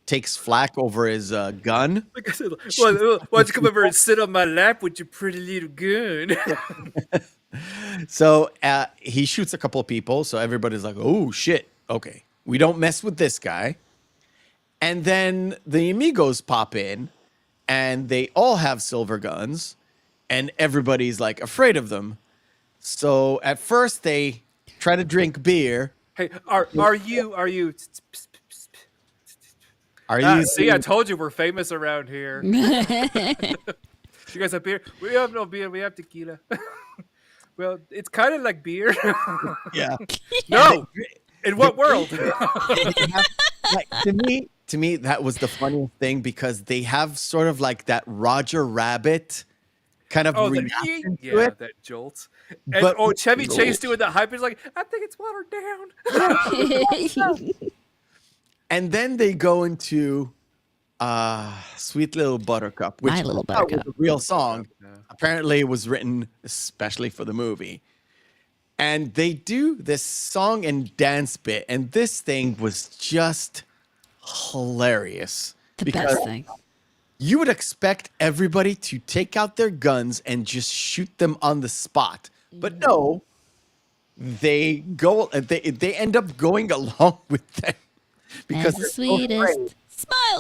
takes flack over his gun, Like I said, why don't you come over and sit on my lap with your pretty little gun? so he shoots a couple of people. So everybody's like, "Oh shit, okay, we don't mess with this guy." And then the Amigos pop in, and they all have silver guns, and everybody's like afraid of them. So at first they try to drink beer. Hey, are you? Are you? See, I told you we're famous around here. You guys have beer? We have no beer. We have tequila. Well, it's kind of like beer. Yeah. No. In what world? Like, to me, that was the funniest thing because they have sort of like that Roger Rabbit kind of reaction to it. That jolt. And But- Chevy Chase doing that hype is like, I think it's watered down. And then they go into Sweet Little Buttercup, which My Little I thought was Buttercup. a real song. Yeah. Apparently, it was written especially for the movie. And they do this song and dance bit, and this thing was just hilarious. The best thing. You would expect everybody to take out their guns and just shoot them on the spot, but no, they end up going along with them because And the they're so sweetest. afraid.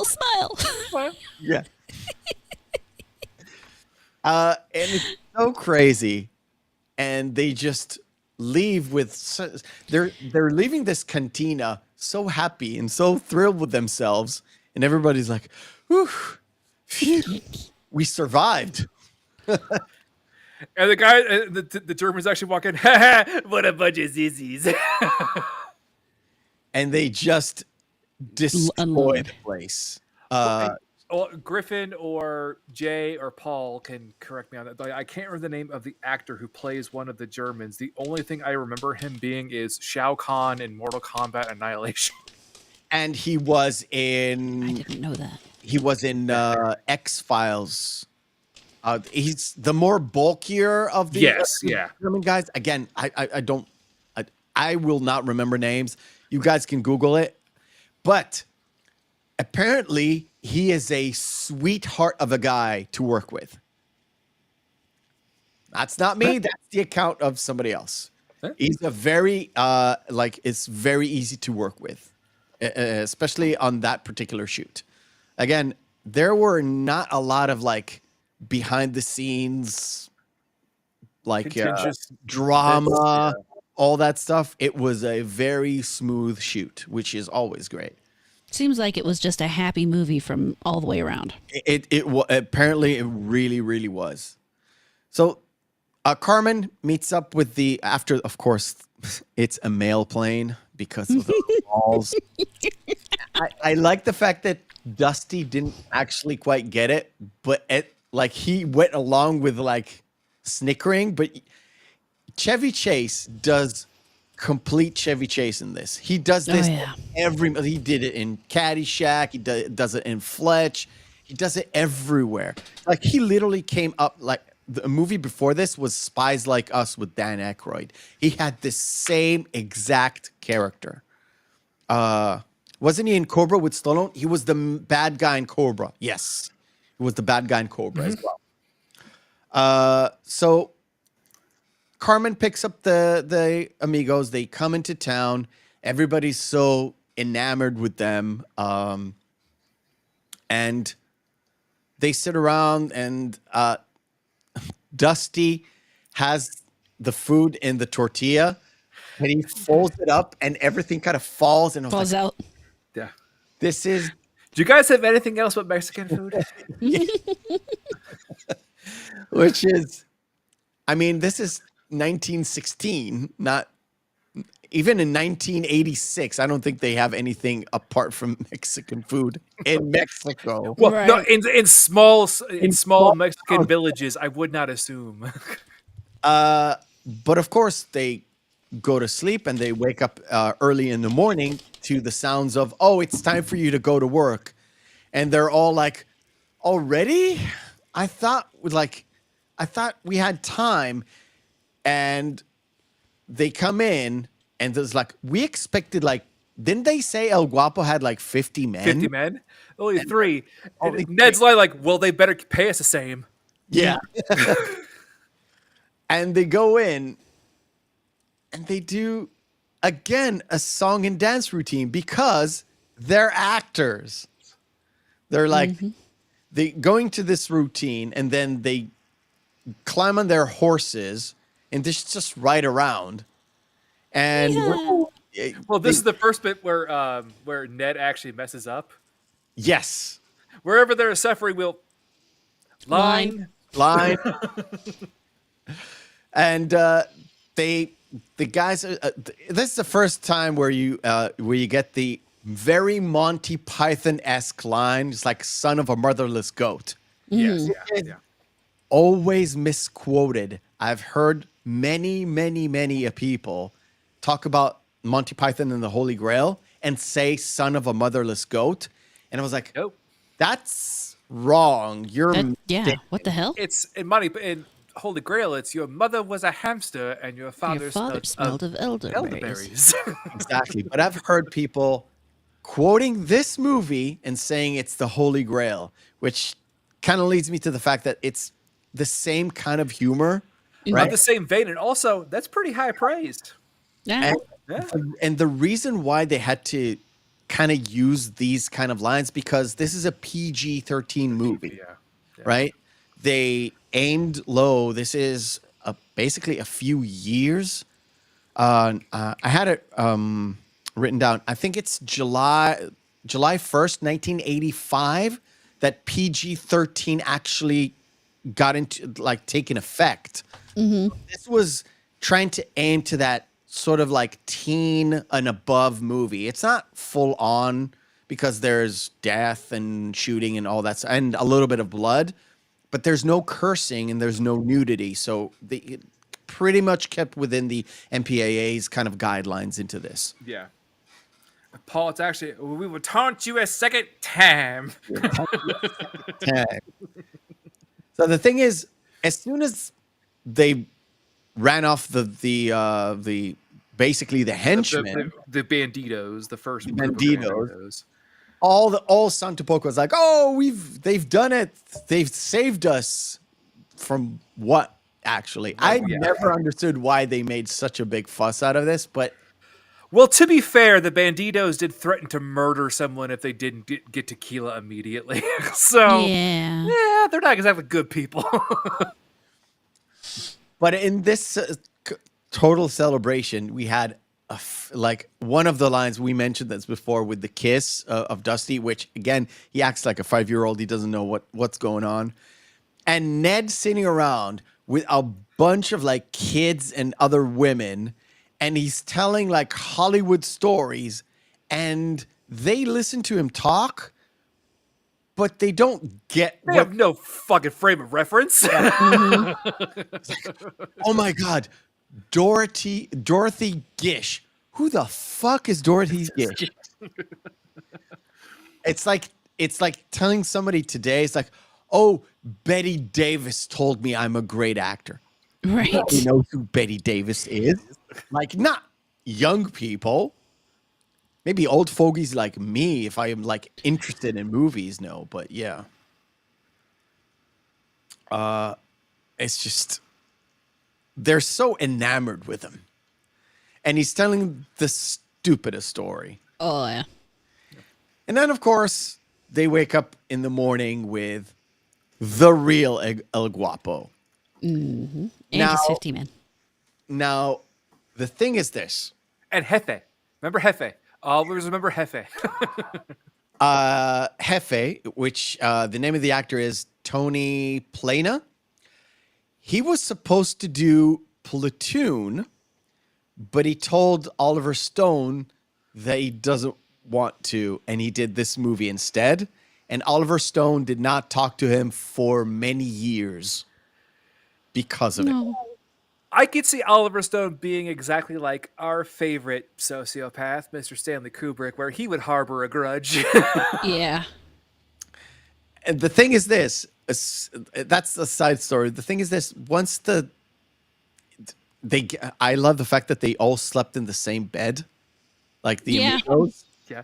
Smile. Yeah. And it's so crazy, and they just leave with they're leaving this cantina so happy and so thrilled with themselves, and everybody's like, "Whew, phew, we survived." And the guy, the Germans actually walk in. Ha ha! What a bunch of zizies. And they just destroy unload. the place. Well, Griffin or Jay or Paul can correct me on that. I can't remember the name of the actor who plays one of the Germans. The only thing I remember him being is Shao Kahn in Mortal Kombat Annihilation. And he was I in didn't know that. X-Files. He's the more bulkier of the Yes, yeah. German guys. Again, I will not remember names. You guys can Google it. But apparently, he is a sweetheart of a guy to work with. That's not me. That's the account of somebody else. Huh? He's a very it's very easy to work with, especially on that particular shoot. Again, there were not a lot of like behind the scenes, like Contentious drama, bits, all that stuff. It was a very smooth shoot, which is always great. Seems like it was just a happy movie from all the way around. Apparently it really was. So Carmen meets up with after, of course, it's a mail plane because of the walls. I like the fact that Dusty didn't actually quite get it, but he went along with like snickering. But Chevy Chase does complete Chevy Chase in this. He does this he did it in Caddyshack. He does it in Fletch. He does it everywhere. Like he literally came up like the movie before this was Spies Like Us with Dan Aykroyd. He had this same exact character. Wasn't he in Cobra with Stallone? He was the bad guy in Cobra. Yes, he was the bad guy in Cobra as well. So Carmen picks up the Amigos. They come into town. Everybody's so enamored with them. And they sit around, and Dusty has the in the tortilla, and he folds it up, and everything kind of falls. And I was Falls like, out. Yeah. this is Do you guys have anything else but Mexican food? which is, I mean, this is 1916, not even in 1986. I don't think they have anything apart from Mexican food in Mexico. Well, no, Right. in small small Mexican towns. villages, I would not assume. But of course, they go to sleep and they wake up early in the morning to the sounds of, "Oh, it's time for you to go to work." and they're all like, already? I thought we had time. And they come in, and there's like, we expected, like, didn't they say El Guapo had like 50 men? 50 men? Only three. Only And Ned's like, well, they better pay us the same. Yeah. And they go in, and they do, again, a song and dance routine because they're actors. They're like, they going to this routine, and then they climb on their horses and just ride around. And Well, this is the first bit where Ned actually messes up. yes, Wherever there is suffering, we'll line. And the guys. This is the first time where you get the very Monty Python-esque line. It's like "son of a motherless goat." Yes, yeah. Always misquoted. I've heard many people talk about Monty Python and the Holy Grail and say "son of a motherless goat," and I was like, Nope. "That's wrong. You're What the hell? It's in Holy Grail. It's your mother was a hamster and your father, smelled of elderberries. Exactly." But I've heard people quoting this movie and saying it's the Holy Grail, which kind of leads me to the fact that it's the same kind of humor, right? Of the same vein, and also that's pretty high praised. Yeah. And the reason why they had to kind of use these kind of lines, because this is a PG-13 movie, right? They aimed low. This is basically a few years. I had it written down. I think it's July 1st, 1985, that PG-13 actually got into like taking effect. This was trying to aim to that sort of like teen and above movie. It's not full on because there's death and shooting and all that, and a little bit of blood, but there's no cursing and there's no nudity. So it pretty much kept within the MPAA's kind of guidelines into this. Yeah. Paul, it's actually, we will taunt you a second time. So the thing is, as soon as they ran off the basically the henchmen, the banditos, the first group of banditos, all Santo Poco was like, oh, they've done it, they've saved us from what? Actually, I never understood why they made such a big fuss out of this, but. Well, to be fair, the banditos did threaten to murder someone if they didn't get tequila immediately. So, yeah, they're not exactly good people. But in this total celebration, we had like one of the lines we mentioned this before with the kiss of Dusty, which again, he acts like a 5-year-old. He doesn't know what's going on. And Ned sitting around with a bunch of like kids and other women, and he's telling like Hollywood stories, and they listen to him talk, but they don't get. They have no fucking frame of reference. Oh my God, Dorothy Gish. Who the fuck is Dorothy Gish? It's like telling somebody today. It's like, oh, Betty Davis told me I'm a great actor. Right. You know who Betty Davis is? Like, not young people. Maybe old fogies like me, if I am like interested in movies, no. But yeah, it's just they're so enamored with him, and he's telling the stupidest story. Oh yeah. And then, of course, they wake up in the morning with the real El Guapo. And his 50 men. Now, the thing is this. And Jefe. Remember Jefe? Always remember Jefe. Jefe, which the name of the actor is Tony Plana. He was supposed to do Platoon, but he told Oliver Stone that he doesn't want to, and he did this movie instead. And Oliver Stone did not talk to him for many years because of it. I could see Oliver Stone being exactly like our favorite sociopath, Mr. Stanley Kubrick, where he would harbor a grudge. Yeah. And the thing is this, that's a side story. The thing is this, once I love the fact that they all slept in the same bed, like the Yeah. amigos. Yeah.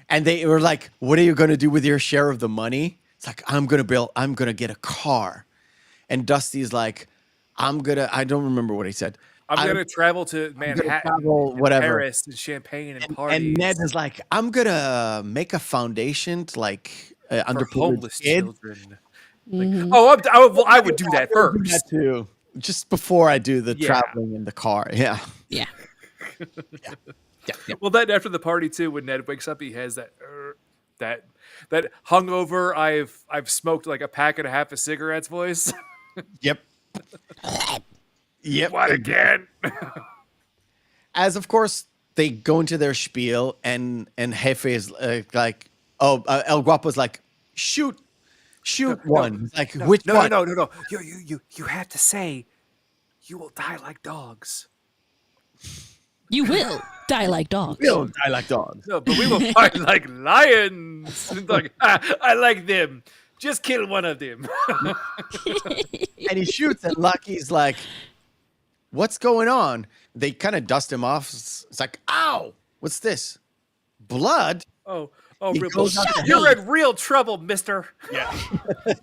And they were like, "What are you going to do with your share of the money?" It's like, I'm going to get a car. And Dusty's like, I don't remember what he said. I'm gonna travel to Manhattan, travel, and whatever. Paris, and champagne and parties. And Ned is like, I'm going to make a foundation to like for underprivileged homeless kids. children. Like, I would do that I would do first. that too. Just before I do the Yeah. traveling in the car. Yeah. Yeah. Well, then after the party too, when Ned wakes up, he has that hungover. I've smoked like a pack and a half of cigarettes voice. Yep. Yep. What again? As of course they go into their spiel, and Jefe is like, El Guapo's like, shoot one. He's like, which one? No. You have to say, you will die like dogs. You will die like dogs. We don't die like dogs. No, but we will fight like lions. Like, I like them. Just kill one of them. And he shoots, and Lucky's like, what's going on? They kind of dust him off. It's like, ow, what's this? Blood? Oh, He real goes bullshit. out to You're in real trouble, mister. Yeah.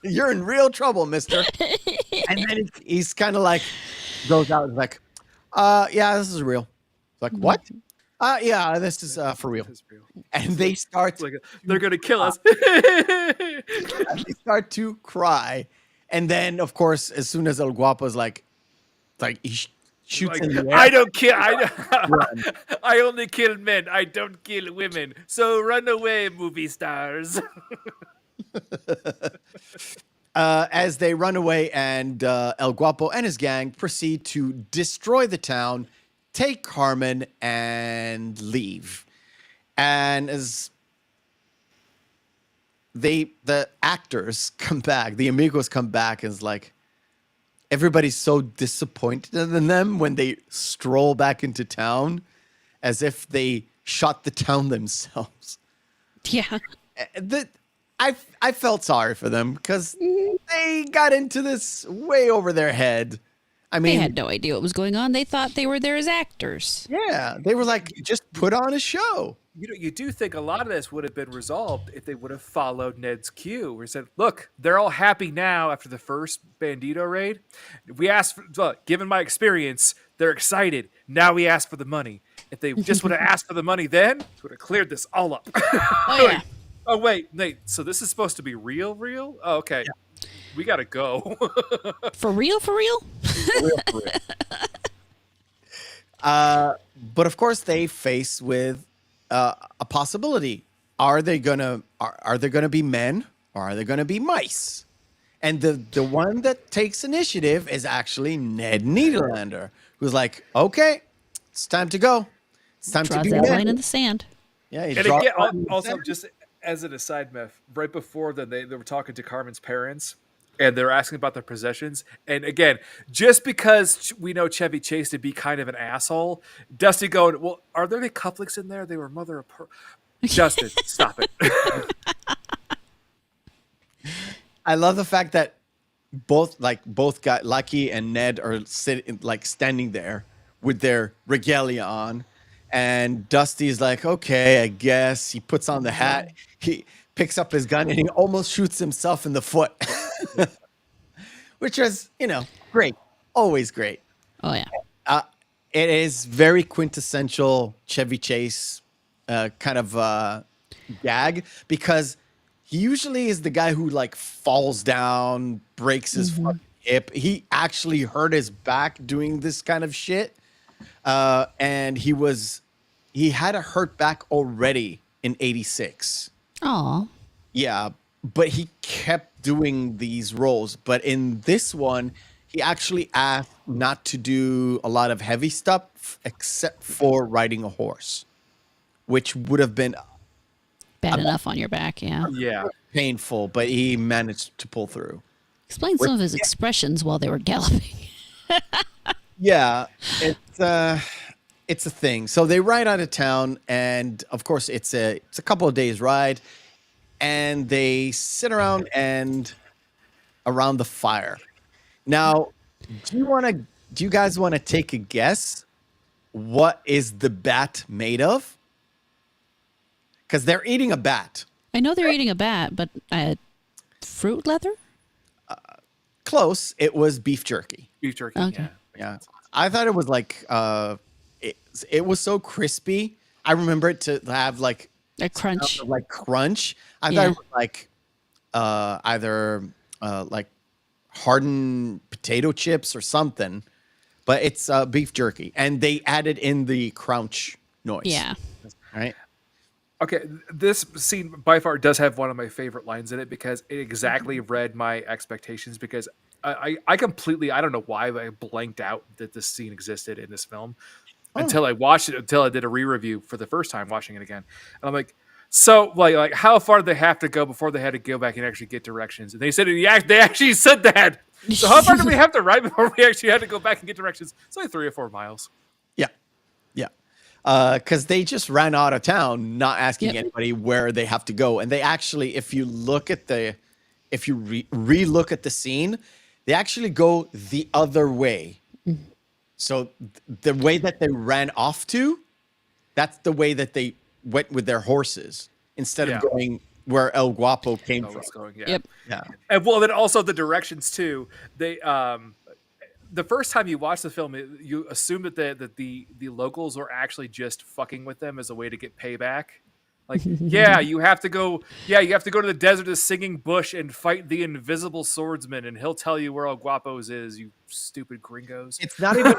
You're in real trouble, mister. And then he's kind of like, goes out and like, yeah, this is real. It's like, what? Yeah, this is for real. This is real. And they start, Like, they're gonna kill us. they start to cry. And then, of course, as soon as El Guapo's like he shoots Like, in the air. I don't kill. Run. I only kill men. I don't kill women. So run away, movie stars. As they run away, and El Guapo and his gang proceed to destroy the town, take Carmen, and leave. And as the actors come back, the amigos come back, and it's like everybody's so disappointed in them when they stroll back into town, as if they shot the town themselves. Yeah. I felt sorry for them because they got into this way over their head. I They mean, had no idea what was going on. They thought they were there as actors. yeah, they were like, just put on a show. You do think a lot of this would have been resolved if they would have followed Ned's cue, where he said, "Look, they're all happy now after the first Bandito raid. We asked for, look, given my experience, they're excited. Now we ask for the money. If they just would have asked for the money, then it would have cleared this all up." Oh, yeah. Oh wait, Nate. So this is supposed to be real? Oh, okay. Yeah. We gotta go. For real? For real? For real. But of course, they face with a possibility. Are they gonna be men, or are they gonna be mice? And the one that takes initiative is actually Ned Nederlander, who's like, okay, it's time to go. It's time to Draws be that men. line in the sand. Yeah, he And draws again, a line in the also sand. just as an aside, Meph, right before that they were talking to Carmen's parents, and they're asking about their possessions. And again, just because we know Chevy Chase to be kind of an asshole, Dusty going, well, are there any cufflinks in there? They were mother of pearl. Justin, stop it. I love the fact that both guys, Lucky and Ned, are standing there with their regalia on, and Dusty's like, okay, I guess. He puts on the hat, he picks up his gun, and he almost shoots himself in the foot, which was, great, always great. Oh, yeah. It is very quintessential Chevy Chase kind of gag, because he usually is the guy who falls down, breaks his fucking hip. He actually hurt his back doing this kind of shit. And he had a hurt back already in 86. Aw. Yeah, but he kept doing these roles. But in this one, he actually asked not to do a lot of heavy stuff except for riding a horse, which would have been Bad enough on your back, yeah. Yeah. painful, but he managed to pull through. Explain some of his expressions while they were galloping. Yeah, it's a thing. So they ride out of town, and of course, it's a couple of days ride. and they sit around around the fire. Now, do you guys want to take a guess? What is the bat made of? Because they're eating a bat. I know they're eating a bat, but fruit leather? Close. It was beef jerky. Beef jerky. Okay. Yeah. I thought it was like it was so crispy. I remember it to have like A crunch. like crunch. I Yeah. thought it was like either like hardened potato chips or something, but it's beef jerky, and they added in the crunch noise. Yeah. Right. Okay, this scene by far does have one of my favorite lines in it because it exactly read my expectations. Because I completely, I don't know why, but I blanked out that this scene existed in this film until I watched it, until I did a re-review for the first time watching it again. And I'm like, so like how far did they have to go before they had to go back and actually get directions? And they said they actually said that. So how far do we have to ride before we actually had to go back and get directions? It's only 3 or 4 miles. Yeah. Yeah. Because they just ran out of town, not asking Yep. anybody where they have to go. And they actually, if you look at if you re-look at the scene, they actually go the other way. So the way that they ran off to, that's the way that they went with their horses instead Yeah. of going where El Guapo came Oh, from. what's going? Yeah. Yep. Yeah. And well, then also the directions too. They the first time you watch the film, you assume that the locals are actually just fucking with them as a way to get payback. Like, yeah, you have to go. Yeah, you have to go to the desert, the singing bush, and fight the invisible swordsman, and he'll tell you where El Guapo's is. You stupid gringos. It's not even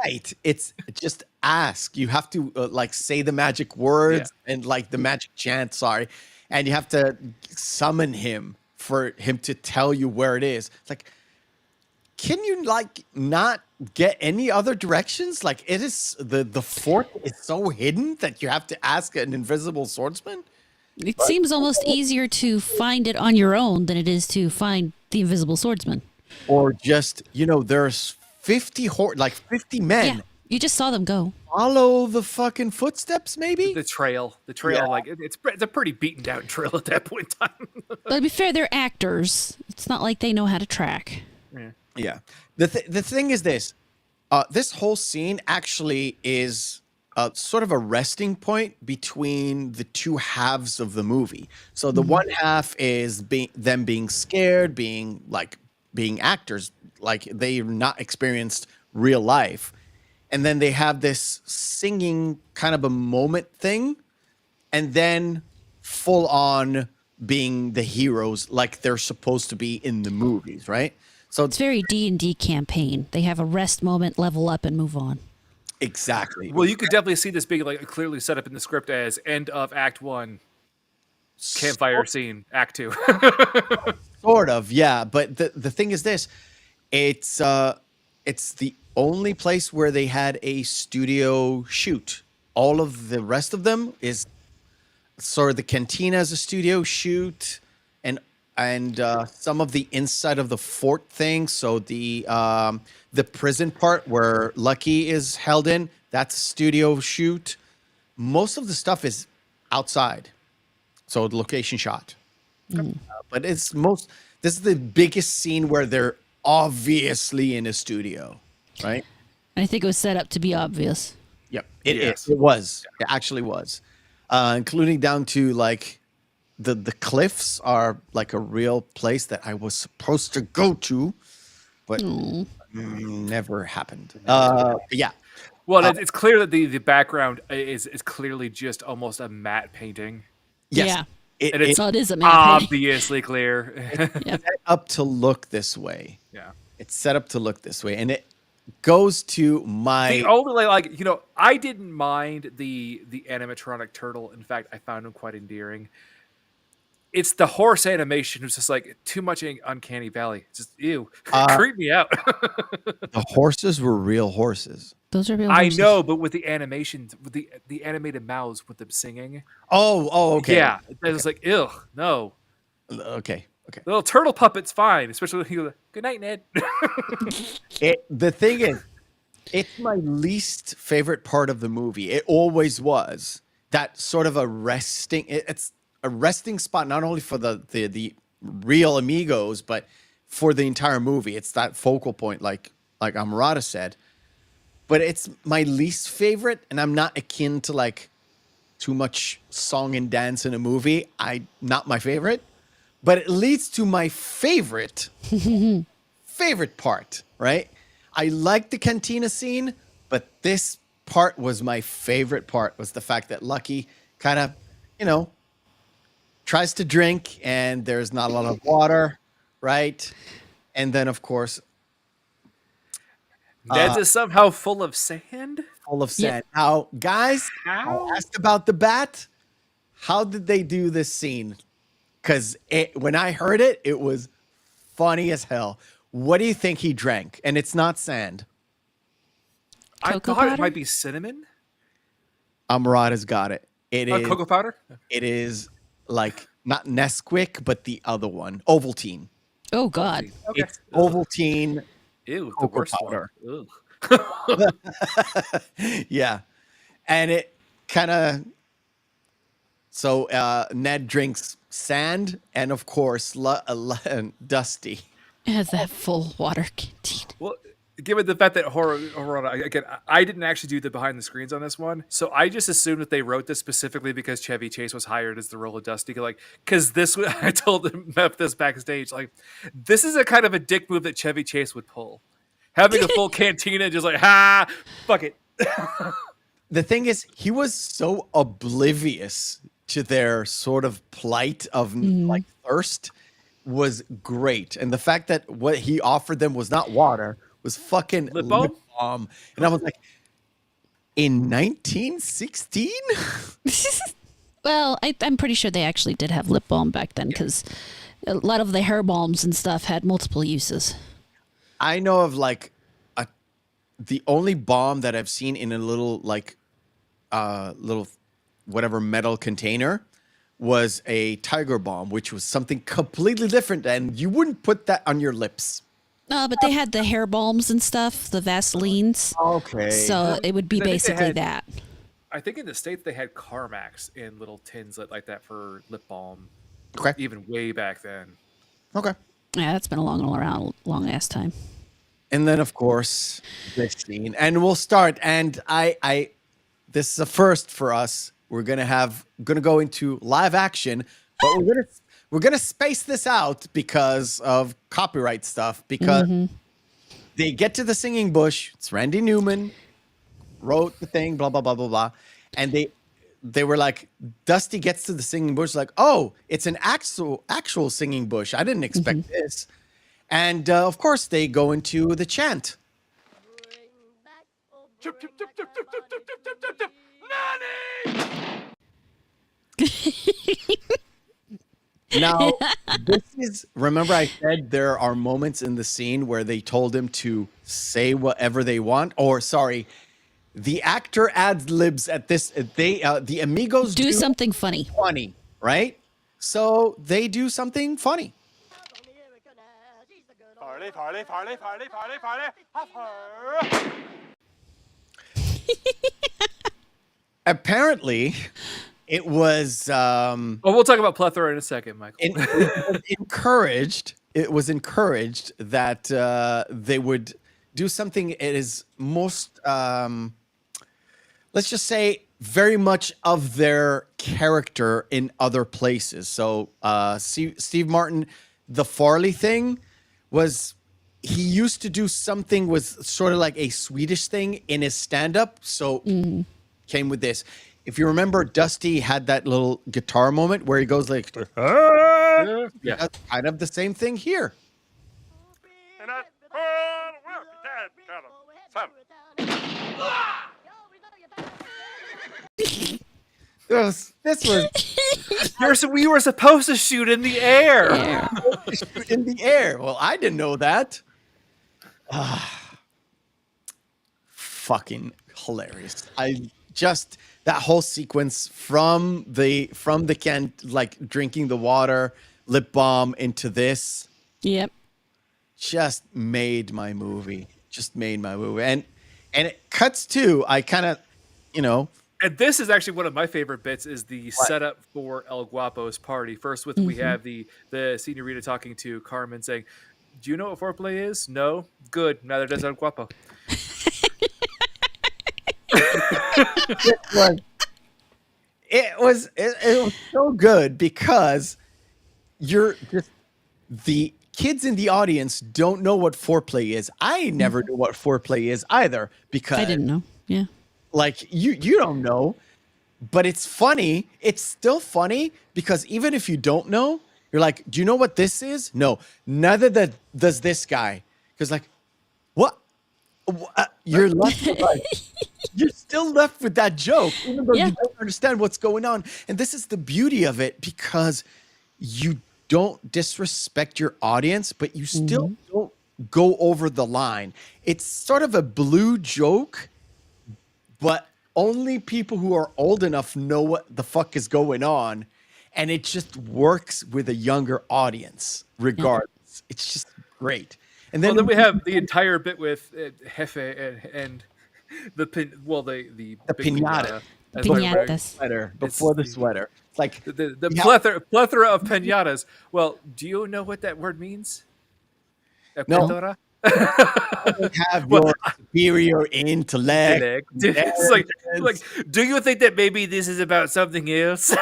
right. It's just ask. You have to like say the magic words and like the magic chant. Sorry, and you have to summon him for him to tell you where it is. It's like, can you like not get any other directions? Like it is the fort is so hidden that you have to ask an invisible swordsman. It seems almost easier to find it on your own than it is to find the invisible swordsman. Or just, there's 50 men. Yeah. You just saw them go. Follow the fucking footsteps, maybe? The trail, Yeah. like it's a pretty beaten down trail at that point in time. But to be fair, they're actors. It's not like they know how to track. Yeah. The thing is this. This whole scene actually is sort of a resting point between the two halves of the movie. So the one half is them being scared, being actors, like they've not experienced real life. And then they have this singing kind of a moment thing, and then full on being the heroes like they're supposed to be in the movies, right? So It's very D&D campaign. They have a rest moment, level up, and move on. exactly. Well, you could definitely see this being like clearly set up in the script as end of Act 1, campfire scene, Act 2. Sort of, yeah. But the thing is this, it's the only place where they had a studio shoot. All of the rest of them is sort of the cantina as a studio shoot, and some of the inside of the fort thing. So the prison part where Lucky is held in, that's a studio shoot. Most of the stuff is outside, so the location shot. But this is the biggest scene where they're obviously in a studio, right? I think it was set up to be obvious. Yep, it is. Yes. It was. It actually was, including down to like the cliffs are like a real place that I was supposed to go to, but never happened. Yeah. Well, it's clear that the background is clearly just almost a matte painting. Yes. Yeah. It, And it's So it is a map. Obviously clear. set up to look this way. Yeah. It's set up to look this way, and it goes to my. The only I didn't mind the animatronic turtle. In fact, I found him quite endearing. It's the horse animation. It's just like too much uncanny valley. It's just ew, creep me out. The horses were real horses. Those are real I horses. know, but with the animations, with the animated mouths with them singing, Oh, okay. yeah, it was like ew, no. Okay. The little turtle puppet's fine, especially when he goes, "Good night, Ned." The thing is, it's my least favorite part of the movie. It always was that sort of a resting. It's a resting spot not only for the Real Amigos, but for the entire movie. It's that focal point, like Amorata said. But it's my least favorite, and I'm not akin to like too much song and dance in a movie. Not my favorite, but it leads to my favorite part, right? I like the cantina scene, but this part was my favorite part, was the fact that Lucky kind of, tries to drink and there's not a lot of water, right? And then, of course, Ned's is somehow full of sand? full of sand. Now, guys, How? I asked about the bat. How did they do this scene? Because when I heard it, it was funny as hell. What do you think he drank? And it's not sand. I Cocoa thought it powder? might be cinnamon. Amorata's got it. It is Cocoa powder? It is like not Nesquik, but the other one, Ovaltine. Oh God. Okay. It's Ovaltine. Ew, the cocoa worst powder. one. Ugh. Yeah, and it kind of. So Ned drinks sand, and of course Dusty. It has that full water canteen. Well, given the fact that again, I didn't actually do the behind the screens on this one, so I just assumed that they wrote this specifically because Chevy Chase was hired as the role of Dusty. Like, because this, I told Mep this backstage, like, this is a kind of a dick move that Chevy Chase would pull, having a full cantina, just like, fuck it. The thing is, he was so oblivious to their sort of plight of like thirst was great, and the fact that what he offered them was not water, was fucking Lip balm? balm. And I was like, in 1916? Well, I'm pretty sure they actually did have lip balm back then because a lot of the hair balms and stuff had multiple uses. I know of like the only balm that I've seen in a little like little whatever metal container was a tiger balm, which was something completely different, and you wouldn't put that on your lips. No, but they had the hair balms and stuff, the Vaselines. Okay. So it would be I think they basically had- that. I think in the States they had Carmax in little tins like that for lip balm, Okay. even way back then. Okay. Yeah, that's been a long ass time. And then of course this scene, and we'll start. And I this is a first for us. We're gonna go into live action, but we're gonna space this out because of copyright stuff. Because they get to the singing bush. It's Randy Newman wrote the thing. Blah blah blah blah blah. And they were like, Dusty gets to the singing bush, like, oh, it's an actual singing bush. I didn't expect this. And of course, they go into the chant. Now, this is, remember I said there are moments in the scene where they told him to say whatever they want, or sorry, the actor adds libs at this. The Amigos Do something funny. funny, right? So they do something funny. Apparently, it was Oh, we'll talk about plethora in a second, Michael. it was encouraged that they would do something. It is most, let's just say, very much of their character in other places. So Steve Martin, the Farley thing was, he used to do something with sort of like a Swedish thing in his stand-up. So came with this. If you remember, Dusty had that little guitar moment where he goes like, Yeah. that's kind of the same thing here. This was We were supposed to shoot in the air. Yeah. in the air. Well, I didn't know that. Fucking hilarious. I just, that whole sequence from the can, like drinking the water, lip balm, into this, Yep. just made my movie. And it cuts to, I kind of, And this is actually one of my favorite bits is the setup for El Guapo's party. First, we have the senorita talking to Carmen saying, "Do you know what foreplay is? No? Good. Neither does El Guapo." It was so good because you're just the kids in the audience don't know what foreplay is. I never knew what foreplay is either because I didn't know. Yeah. like you don't know, but it's funny. It's still funny because even if you don't know, you're like, do you know what this is? No, neither does this guy. Because like, what? You're left with like, you're still left with that joke, even though Yeah. you don't understand what's going on. And this is the beauty of it because you don't disrespect your audience, but you still don't go over the line. It's sort of a blue joke, but only people who are old enough know what the fuck is going on. And it just works with a younger audience, regardless. It's just great. And Well, then, then we have the entire bit with Jefe and the big piñata. as my Piñatas. reg. Sweater before the sweater. It's like The Yeah. plethora of piñatas. Well, do you know what that word means? No. Plethora? have your superior intellect. It's like, do you think that maybe this is about something else?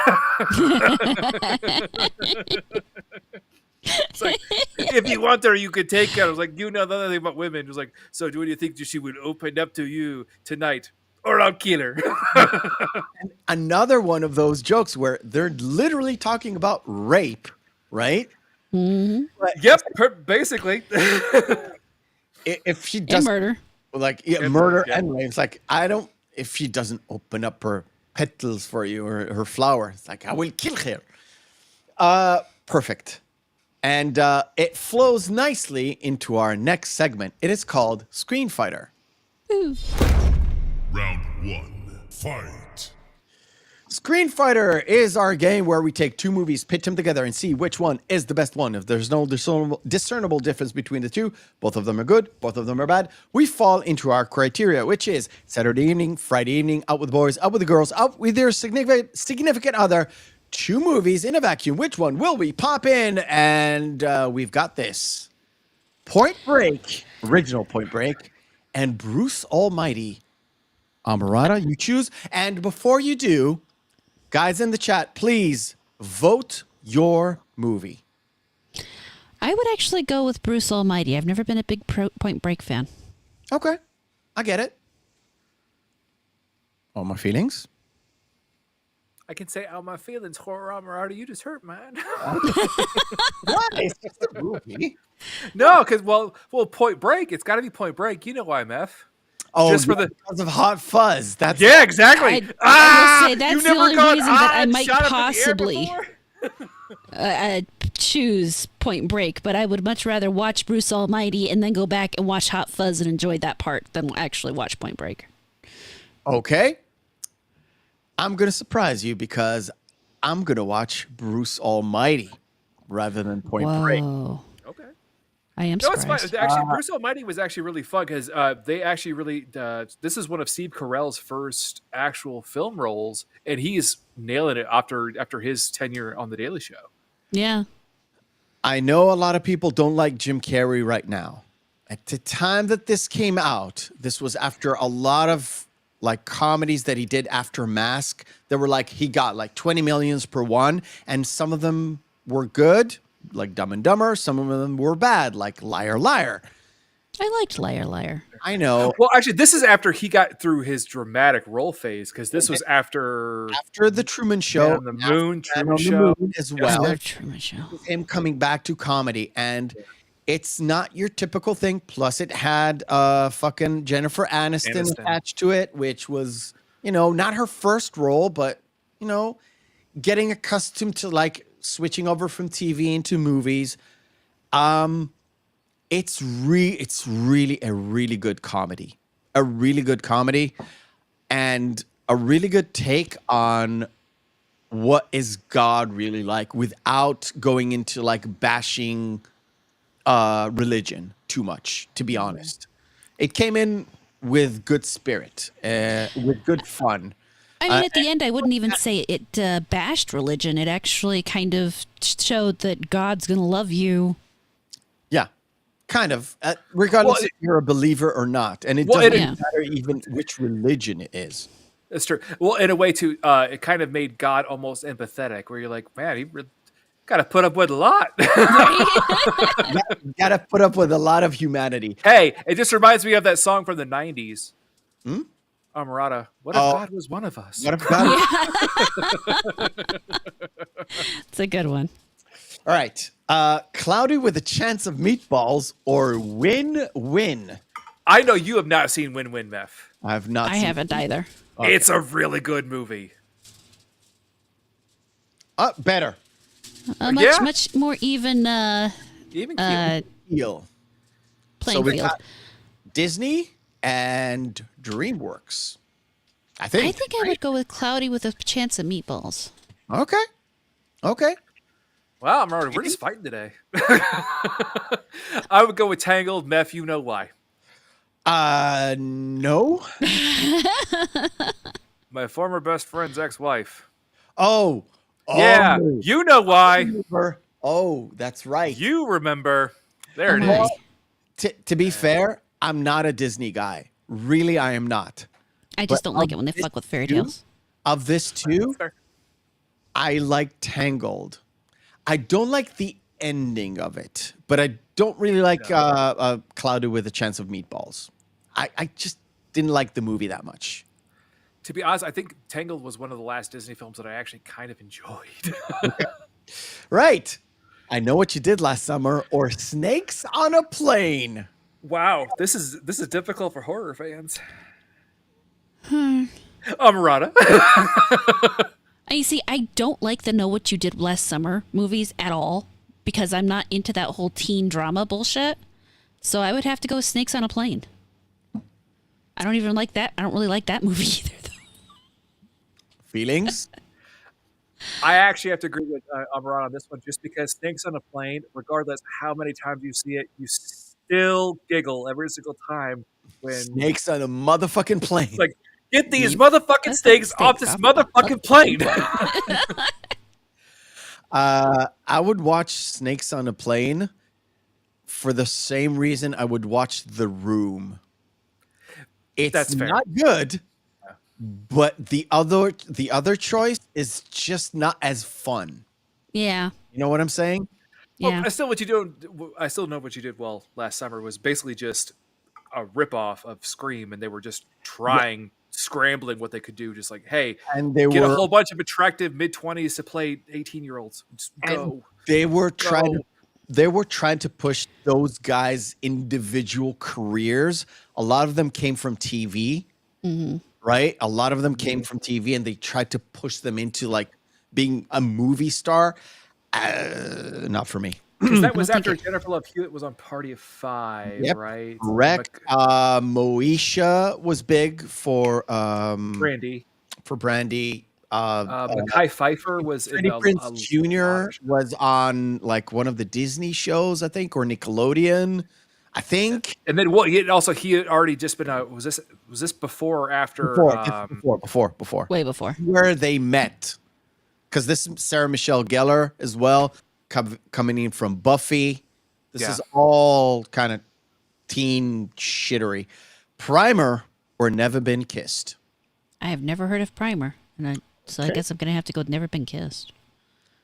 It's like, if you want her, you could take her. I was like, you know the other thing about women. It was like, so do you think she would open up to you tonight, or I'll kill her? Another one of those jokes where they're literally talking about rape, right? Yep, basically. If she And does murder. like And murder murder, yeah. and rape, it's like if she doesn't open up her petals for you or her flower, it's like I will kill her. Perfect. And it flows nicely into our next segment. It is called Screen Fighter. Ooh. Round 1. Fight. Screen Fighter is our game where we take two movies, pit them together, and see which one is the best one. If there's no discernible difference between the two, both of them are good, both of them are bad, we fall into our criteria, which is Saturday evening, Friday evening, out with the boys, out with the girls, out with their significant other, two movies in a vacuum. Which one will we pop in? And we've got this. Point Break, original Point Break, and Bruce Almighty. Amorata, you choose. And before you do, guys in the chat, please vote your movie. I would actually go with Bruce Almighty. I've never been a big Point Break fan. Okay, I get it. All my feelings. I can say all my feelings, horror Amorata, you just hurt mine. What? It's just a movie. No, because well, Point Break. It's got to be Point Break. You know why, Meth? Oh, Just for yeah, the- because of Hot Fuzz. That's Yeah, exactly. I will say that's you've the never only gone, reason that I and might shot up in the air possibly before? choose Point Break, but I would much rather watch Bruce Almighty and then go back and watch Hot Fuzz and enjoy that part than actually watch Point Break. okay. I'm gonna surprise you because I'm gonna watch Bruce Almighty rather than Point Break. Whoa. Okay. I am No, it's fine. surprised. Actually, Bruce Almighty was actually really fun because they actually really. This is one of Steve Carell's first actual film roles, and he's nailing it after his tenure on the Daily Show. Yeah. I know a lot of people don't like Jim Carrey right now. At the time that this came out, this was after a lot of like comedies that he did after Mask. That were like he got like 20 millions per one, and some of them were good, like Dumb and Dumber. Some of them were bad, like Liar Liar. I liked Liar Liar. I know. Well, actually, this is after he got through his dramatic role phase because this was after After the Truman Show, Man on the Moon, Man Truman on the Show. Moon as I well. love Truman Show. Him coming back to comedy, and it's not your typical thing. Plus, it had fucking Jennifer Aniston attached to it, which was, not her first role, but getting accustomed to like switching over from TV into movies. It's really a really good comedy, and a really good take on what is God really like without going into like bashing religion too much, to be honest. It came in with good spirit, with good fun. I mean, at the end, I wouldn't even say it bashed religion. It actually kind of showed that God's going to love you. Yeah, kind of. Regardless if you're a believer or not. And it doesn't matter even which religion it is. That's true. Well, in a way, too, it kind of made God almost empathetic, where you're like, man, he got to put up with a lot. You got to put up with a lot of humanity. Hey, it just reminds me of that song from the 90s. Amorata. What if God was one of us? What if God? It's a good one. All right. Cloudy with a Chance of Meatballs or Win-Win? I know you have not seen Win-Win, Meth. I have not. I haven't either. Okay. It's a really good movie. Better. Much more even. Even Deal. Playing So we field. got Disney and DreamWorks. I I think I would go with Cloudy with a Chance of Meatballs. Okay. Wow, we're just fighting today. I would go with Tangled. Meth, you know why? No. My former best friend's ex-wife. Oh. Yeah, you know why. Oh, that's right. You remember. There it my. is. To be fair, I'm not a Disney guy. Really, I am not. I just But don't like it when they fuck with fairy tales. Of this two, Fair. I like Tangled. I don't like the ending of it, but I don't really like Cloudy with a Chance of Meatballs. I just didn't like the movie that much. To be honest, I think Tangled was one of the last Disney films that I actually kind of enjoyed. Right. I Know What You Did Last Summer or Snakes on a Plane. Wow, this is difficult for horror fans. Amorata. You see, I don't like the Know What You Did Last Summer movies at all because I'm not into that whole teen drama bullshit. So I would have to go with Snakes on a Plane. I don't even like that. I don't really like that movie either, though. Feelings? I actually have to agree with Amorata on this one, just because Snakes on a Plane, regardless how many times you see it, you still giggle every single time when Snakes on a motherfucking plane. it's like, get these motherfucking snakes off this motherfucking plane. I would watch Snakes on a Plane for the same reason I would watch The Room. It's That's fair. not good, but the other choice is just not as fun. Yeah. You know what I'm saying? Yeah. Well, I still know what you did well last summer was basically just a ripoff of Scream, and they were just scrambling what they could do, just like, hey, And they get were a whole bunch of attractive mid-20s to play 18-year-olds. Just go. they were trying to push those guys' individual careers. A lot of them came from TV, right? A lot of them came from TV, and they tried to push them into like being a movie star. Not for me. Because that was I'll after take it. Jennifer Love Hewitt was on Party of Five, Yep. right? Correct. Moesha was big for Brandy. Brandy. Mekhi Phifer was in Freddie Prinze a Jr. was on like one of the Disney shows, I think, or Nickelodeon, I think. And then he had already just been was this before or after Before. Way before. Where they met. Because this is Sarah Michelle Gellar as well, coming in from Buffy. This is all kind of teen shittery. Primer or Never Been Kissed? I have never heard of Primer. I guess I'm going to have to go with Never Been Kissed.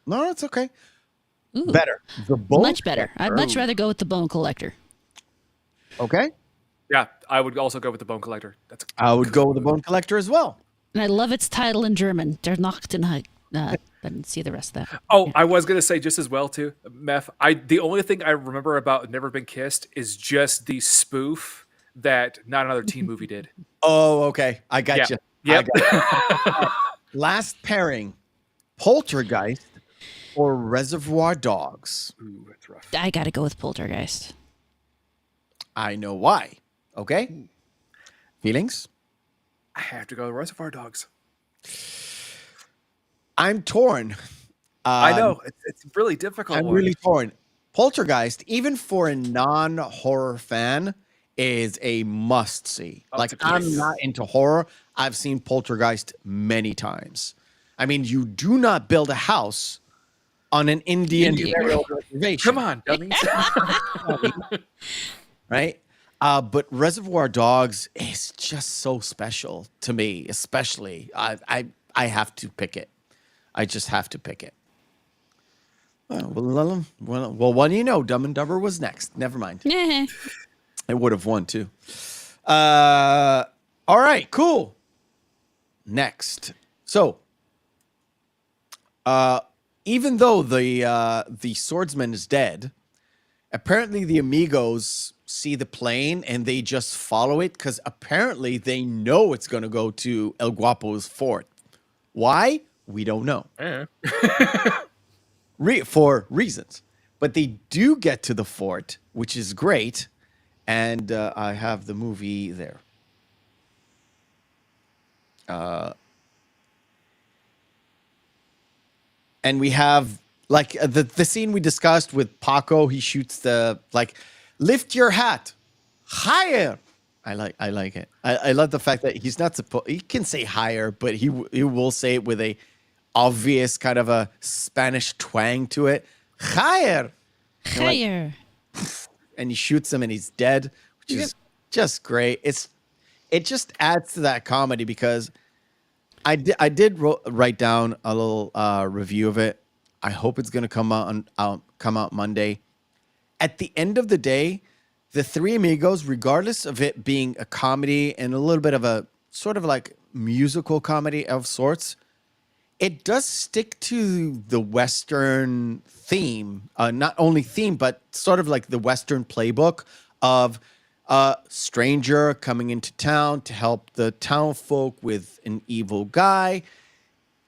No, it's okay. Ooh, Better. The Bone much better. I'd much rather go with The Bone Collector. Okay. Yeah, I would also go with the Bone Collector. I would go with The Bone Collector as well. And I love its title in German. Der Nachtenheit. I didn't see the rest of that. Oh, I was gonna say just as well too, Meth. The only thing I remember about Never Been Kissed is just the spoof that Not Another Teen Movie did. Oh, okay. I got you. Yep. Last pairing, Poltergeist or Reservoir Dogs? Ooh, that's rough. I got to go with Poltergeist. I know why. Okay. Feelings? I have to go with Reservoir Dogs. I'm torn. I know it's really difficult. I'm really torn. Poltergeist, even for a non-horror fan, is a must-see. Oh, Like, it's a great I'm film. not into horror. I've seen Poltergeist many times. I mean, you do not build a house on an Indian burial reservation. Come on, dummies. Right? But Reservoir Dogs is just so special to me, especially. I have to pick it. I just have to pick it. Well, one you know, Dumb and Dumber was next. Never mind. Yeah. It would have won too. All right, cool. Next. So, even though the swordsman is dead, apparently the Amigos see the plane and they just follow it because apparently they know it's going to go to El Guapo's fort. Why? We don't know. For reasons. But they do get to the fort, which is great. And I have the movie there. And we have like the scene we discussed with Paco. He shoots the lift your hat higher. I like it. I love the fact that he's not supposed. He can say higher, but he will say it with a obvious kind of a Spanish twang to it. Higher. Higher. And he shoots him and he's dead, which is just great. It just adds to that comedy because I did write down a little review of it. I hope it's gonna come out Monday. At the end of the day, the Three Amigos, regardless of it being a comedy and a little bit of a sort of like musical comedy of sorts, it does stick to the Western theme, not only theme, but sort of like the Western playbook of a stranger coming into town to help the town folk with an evil guy.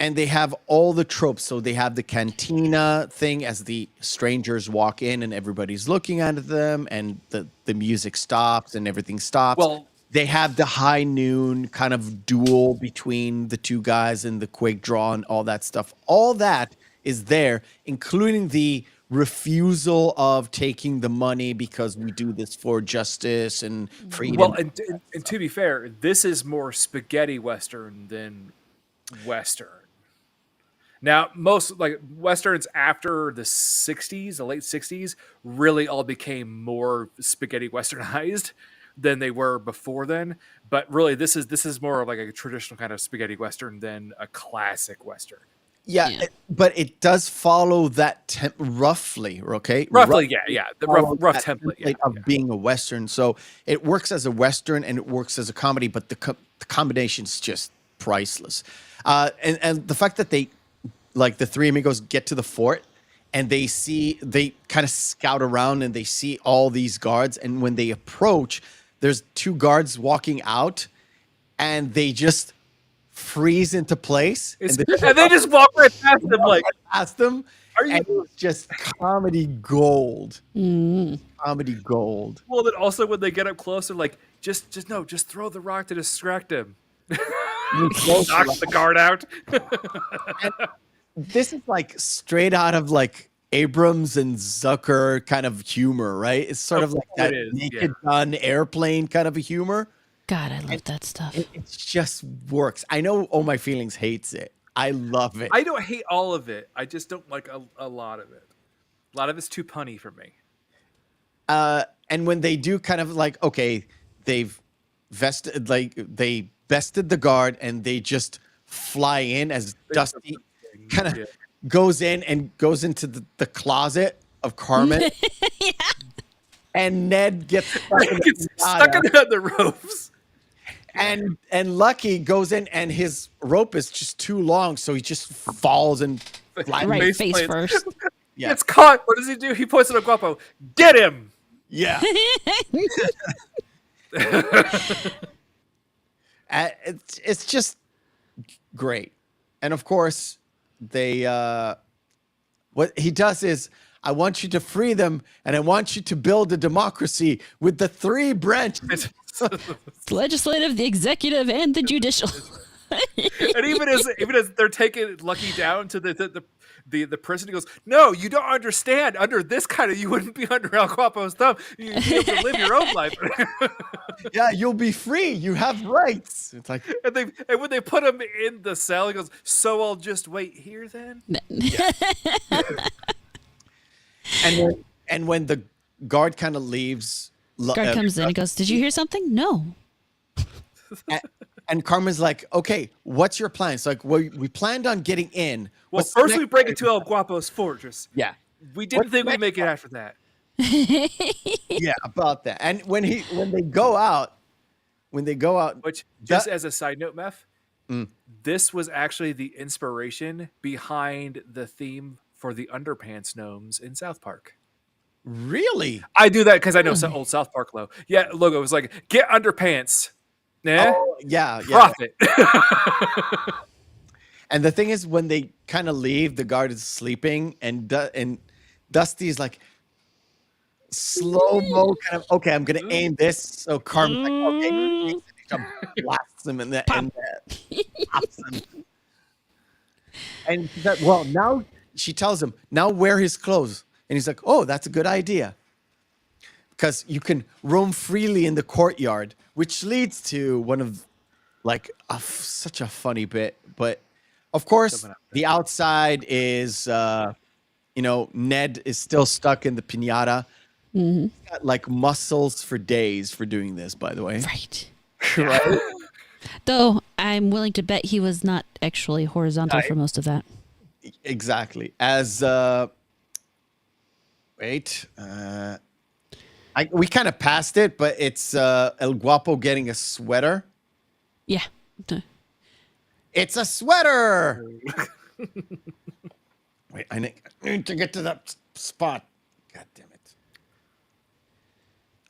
And they have all the tropes. So they have the cantina thing as the strangers walk in and everybody's looking at them and the music stops and everything stops. Well, they have the high noon kind of duel between the two guys and the quick draw and all that stuff. All that is there, including the refusal of taking the money because we do this for justice and freedom. well, and to be fair, this is more spaghetti Western than Western. Now, most like Westerns after the 60s, the late 60s, really all became more spaghetti Westernized than they were before then. But really, this is more of like a traditional kind of spaghetti Western than a classic Western. Yeah. But it does follow that roughly, okay? Roughly, yeah. The rough that template of being a Western. So it works as a Western and it works as a comedy, but the combination's just priceless. And the fact that they, like the Three Amigos get to the fort and they kind of scout around and they see all these guards. And when they approach, there's two guards walking out and they just freeze into place. And they just walk right past them like. Past them. And it's just comedy gold. Comedy gold. Well, then also when they get up closer, like, just throw the rock to distract him. Knocks the guard out. This is like straight out of like Abrams and Zucker kind of humor, right? It's sort of like that Naked Gun Airplane kind of a humor. God, I love that stuff. It just works. I know All My Feelings hates it. I love it. I don't hate all of it. I just don't like a lot of it. A lot of it's too punny for me. And when they do kind of like, okay, they vested the guard and they just fly in as Dusty kind of goes in and goes into the closet of Carmen. Yeah. And Ned gets stuck in the ropes. And Lucky goes in and his rope is just too long, so he just falls and flies. Right, face first. Yeah. It's caught. What does he do? He points at Guapo. Get him! Yeah. It's just great. And of course, they what he does is, I want you to free them and I want you to build a democracy with the three branches. The legislative, the executive, and the judicial. And even as they're taking Lucky down to the the prison. He goes, "No, you don't understand. Under this kind of, you wouldn't be under El Guapo's thumb. You'd be able to live your own life." Yeah, you'll be free. You have rights. It's like, and when they put him in the cell, he goes, "So I'll just wait here then." and when the guard kind of leaves, Guard comes in and goes, "Did you hear something?" No. and Carmen's like, "Okay, what's your plan?" It's like, we planned on getting in. Well, What's the first we next break thing?" into El Guapo's fortress. Yeah, We didn't What's think the we'd make next it after that. yeah, about that. And when they go out, Which, just as a side note, Meph, this was actually the inspiration behind the theme for the Underpants Gnomes in South Park. really, I do that because I know old South Park logo was like, "Get underpants." Nah, yeah. profit. And the thing is, when they kind of leave, the guard is sleeping, and Dusty's like slow mo kind of. Okay, I'm gonna aim this. So Carmen's like, okay, he blasts him in the pops him. And she's like, well, now she tells him, now wear his clothes, and he's like, oh, that's a good idea, because you can roam freely in the courtyard, which leads to one of like such a funny bit, but. Of course, the outside is, Ned is still stuck in the piñata. He's got like muscles for days for doing this, by the way. Right. Right? Though I'm willing to bet he was not actually horizontal for most of that. Exactly. As, we kind of passed it, but it's El Guapo getting a sweater. Yeah. It's a sweater. Wait, I need to get to that spot. God damn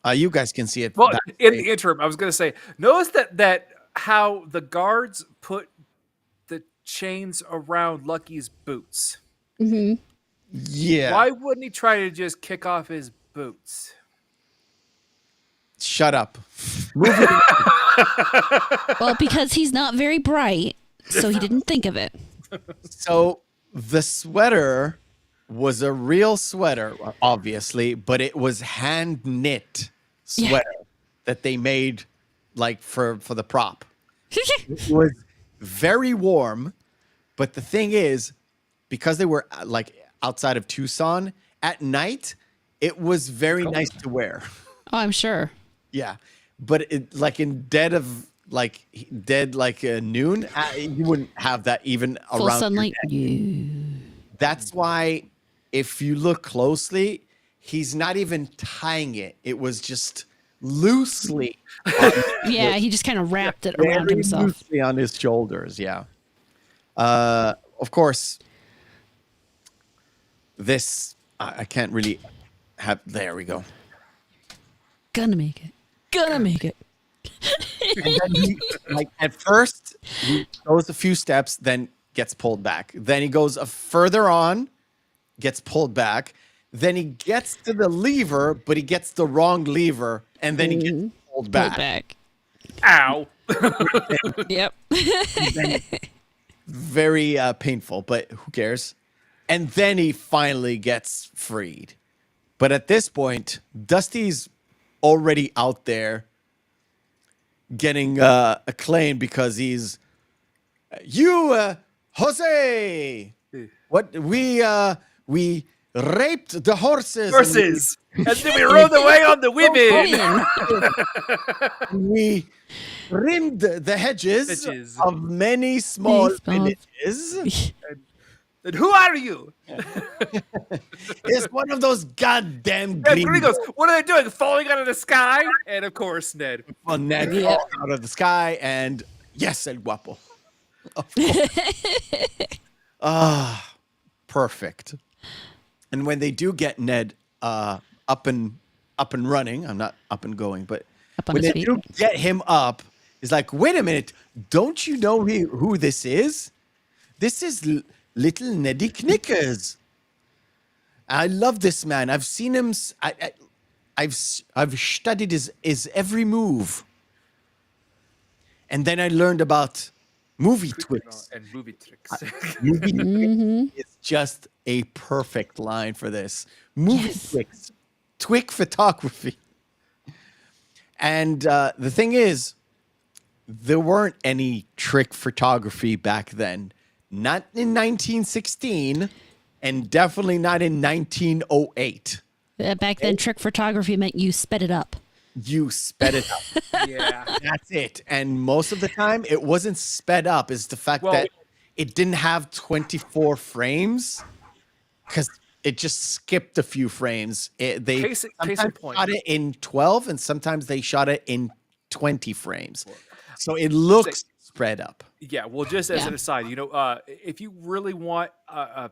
it. You guys can see it. Well, in the interim, I was going to say, notice that how the guards put the chains around Lucky's boots. Mm-hmm. Yeah. Why wouldn't he try to just kick off his boots? Shut up. Well, because he's not very bright, so he didn't think of it. So the sweater was a real sweater, obviously, but it was hand knit sweater that they made like for the prop. It was very warm, but the thing is, because they were like outside of Tucson at night, it was very nice to wear. Oh, I'm sure. Yeah, but it, like in dead noon, you wouldn't have that even Full around sunlight. your neck. Yeah. That's why, if you look closely, he's not even tying it. It was just loosely. Yeah, he just kind of wrapped it around Very himself. loosely on his shoulders. Yeah. Of course, this I can't really have. There we go. Gonna make it. Gonna make it. And then he, like at first, he goes a few steps, then gets pulled back. Then he goes further on, gets pulled back. Then he gets to the lever, but he gets the wrong lever, and then he gets pulled back. Ow. Yep. Very painful, but who cares? And then he finally gets freed. But at this point, Dusty's already out there getting acclaimed because he's Jose. What we raped the horses. And then we rode away on the women. We rimmed the hedges of many small villages. And who are you? It's one of those goddamn And Gringos, what are they doing? Falling out of the sky? And of course, Ned. Well, Ned falls out of the sky, and yes, El Guapo. Of course. Perfect. And when they do get Ned up and running, I'm not up and going, but when they do get him up, it's like, wait a minute, don't you know who this is? This is little Neddy Knickers. I love this man. I've seen him. I've studied his every move. And then I learned about Movie Twix. And movie tricks. Movie Twix is just a perfect line for this. Movie Yes. Twix. Twig photography. And the thing is, there weren't any trick photography back then. Not in 1916, and definitely not in 1908. Back then, trick photography meant you sped it up. You sped it up. Yeah. That's it. And most of the time, it wasn't sped up. Is the fact Well- that it didn't have 24 frames because it just skipped a few frames. They Case in sometimes point. shot it in 12, and sometimes they shot it in 20 frames. So it looks spread up. Yeah, well, just as Yeah. an aside, if you really want a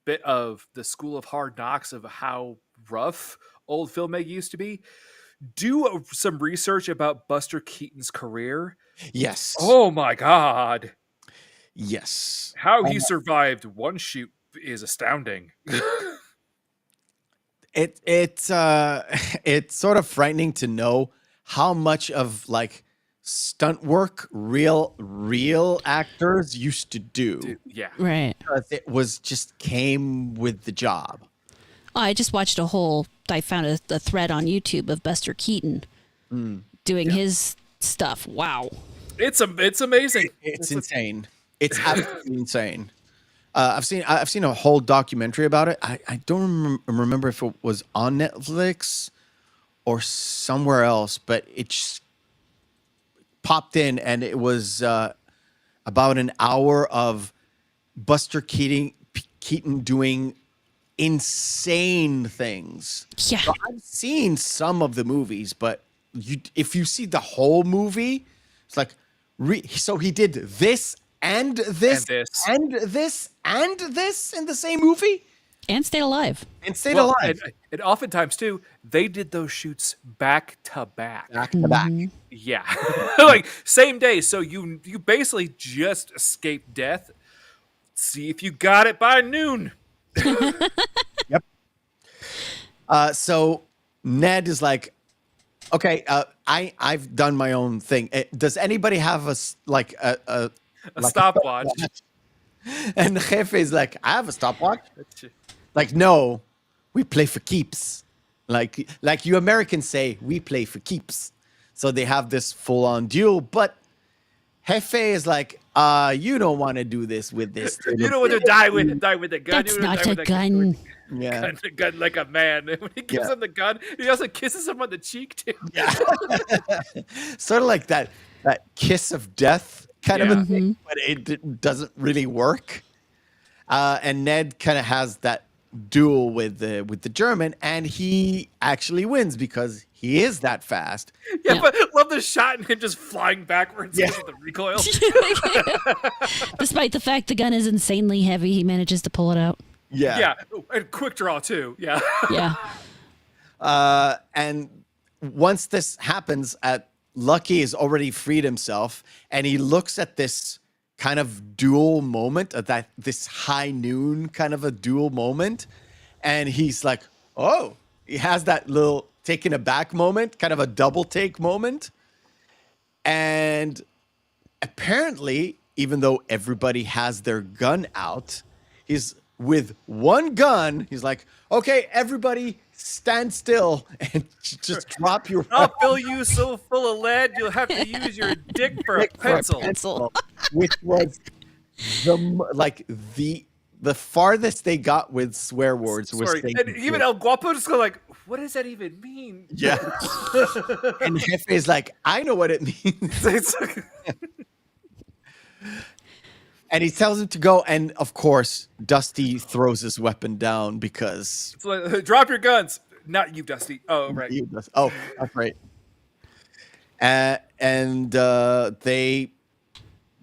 bit of the school of hard knocks of how rough old filmmaking used to be, do some research about Buster Keaton's career. Yes. Oh my God. Yes. How he survived one shoot is astounding. It's sort of frightening to know how much of like stunt work real actors used to do. Yeah. Right. Because it was just came with the job. Oh, I just watched I found a thread on YouTube of Buster Keaton doing his stuff. Wow. It's amazing. It's insane. It's absolutely insane. I've seen a whole documentary about it. I don't remember if it was on Netflix or somewhere else, but it just popped in, and it was about an hour of Buster Keaton doing insane things. Yeah. So I've seen some of the movies, but if you see the whole movie, it's like, so he did this and this And and this and this in the same movie And stayed alive. and stayed Well, alive and oftentimes too, they did those shoots back to back. back to back. Yeah, like same day. So you basically just escaped death. See if you got it by noon. Yep. So Ned is like, okay, I've done my own thing. Does anybody have a Stopwatch. And the Jefe is like, I have a stopwatch. Like, no, we play for keeps. Like you Americans say, we play for keeps. So they have this full-on duel, but Jefe is like, you don't want to do this with this. You don't want to die with the gun. That's You wanna not die a with gun. Yeah. The gun like a man. When he gives Yeah. him the gun, he also kisses him on the cheek too. Sort of like that kiss of death kind of Yeah. a thing, but it doesn't really work. And Ned kind of has that duel with the German, and he actually wins because he is that fast. Yeah, Yeah. but love the shot and him just flying backwards Yeah. because of the recoil. Despite the fact the gun is insanely heavy, he manages to pull it out. Yeah, and quick draw too. Yeah. Yeah. And once this happens, Lucky has already freed himself, and he looks at this kind of dual moment, this high noon kind of a dual moment, and he's like, oh, he has that little taken aback moment, kind of a double take moment. And apparently, even though everybody has their gun out, he's with one gun. He's like, okay, everybody stand still and just drop your I'll fill you so full of lead you'll have to use your dick for a pencil. Pencil. which was the farthest they got with swear words was Sorry, saying, and even El Guapo just go like, what does that even mean? yeah. And Jefe is like, I know what it means. It's like- And he tells him to go, and of course, Dusty throws his weapon down because it's like, drop your guns. Not you, Dusty. Oh, right. Oh, that's right. And they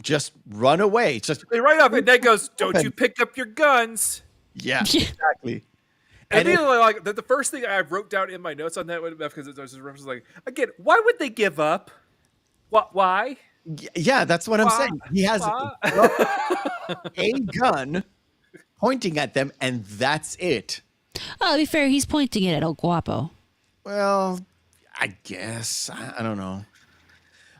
just run away. Just They right up, and Ned goes, "Don't you pick up your guns?" yeah, exactly. And And it- immediately, like the first thing I wrote down in my notes on that one, because it was like, again, why would they give up? What? Why? Yeah, that's what I'm Why? saying. He has Why? a gun pointing at them, and that's it. Oh, to be fair, he's pointing it at El Guapo. Well, I guess I don't know.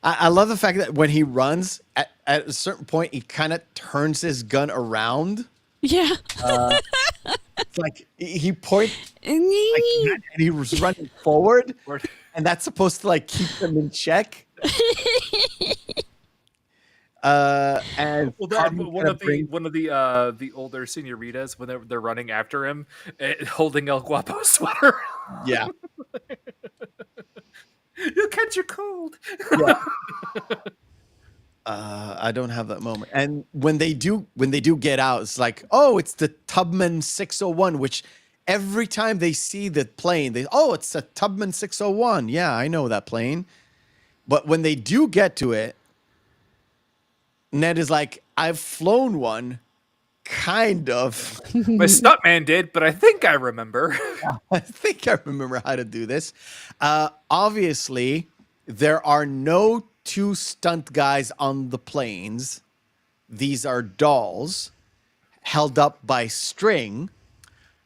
I love the fact that when he runs, at a certain point, he kind of turns his gun around. Yeah. It's like he points like that, and he was running forward, and that's supposed to like keep them in check. And one of the older senoritas when they're running after him, holding El Guapo sweater. yeah. You'll catch your cold. Yeah. I don't have that moment. And when they do get out, it's like, oh, it's the Tubman 601, which every time they see the plane, it's a Tubman 601. Yeah, I know that plane. But when they do get to it, Ned is like, I've flown one, kind of. My stuntman did, but I think I remember. I think I remember how to do this. Obviously, there are no 2 stunt guys on the planes. These are dolls held up by string.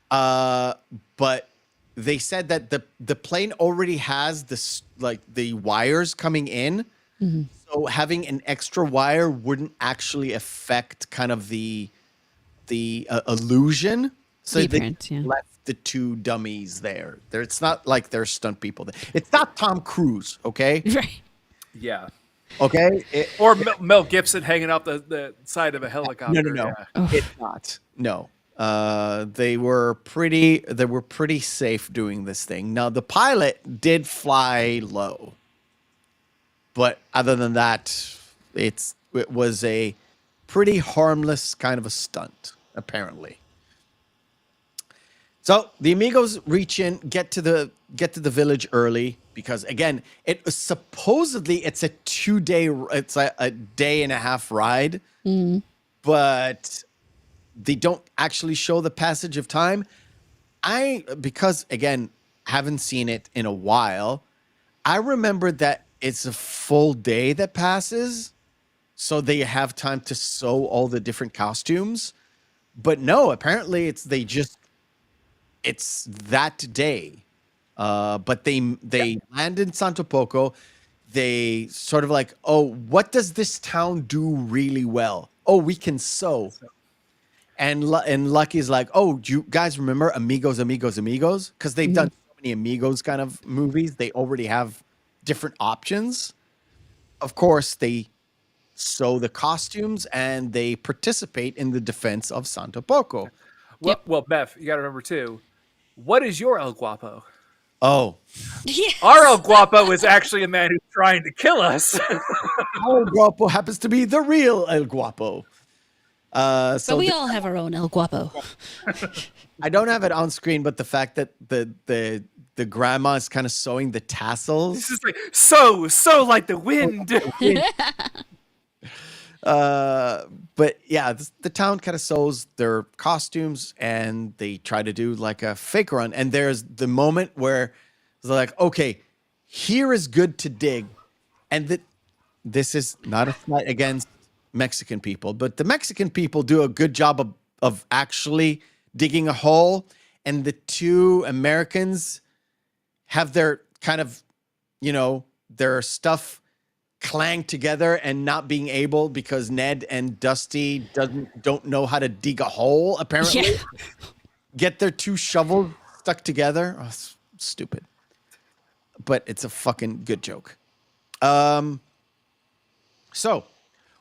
But they said that the plane already has the wires coming in. Mm-hmm. So having an extra wire wouldn't actually affect kind of the illusion. So they left the 2 dummies there. It's not like they're stunt people. It's not Tom Cruise, okay? Right. Yeah. Okay. Or Mel Gibson hanging off the side of a helicopter. No. Yeah. It's not. No. They were pretty safe doing this thing. Now the pilot did fly low, but other than that, it was a pretty harmless kind of a stunt, apparently. So the Amigos reach in, get to the village early because again, it's a 2-day, it's a day and a half ride, but they don't actually show the passage of time. Because again, haven't seen it in a while. I remember that it's a full day that passes, so they have time to sew all the different costumes. But no, apparently it's that day. But they land in Santo Poco. They sort of like, oh, what does this town do really well? Oh, we can sew. And Lucky's like, oh, do you guys remember Amigos, Amigos, Amigos? Because they've done so many Amigos kind of movies. They already have different options. Of course, they sew the costumes and they participate in the defense of Santo Poco. Well, Beth, you got to remember too. What is your El Guapo? Oh. Yes. Our El Guapo is actually a man who's trying to kill us. Our El Guapo happens to be the real El Guapo. But we all have our own El Guapo. I don't have it on screen, but the fact that the grandma is kind of sewing the tassels. This is like so like the wind. But yeah, the town kind of sews their costumes and they try to do like a fake run. And there's the moment where they're like, okay, here is good to dig. And this is not a fight against Mexican people, but the Mexican people do a good job of actually digging a hole. And the 2 Americans have their kind of, their stuff clang together and not being able because Ned and Dusty don't know how to dig a hole, apparently. Yeah. Get their 2 shovels stuck together. Oh, stupid. But it's a fucking good joke. So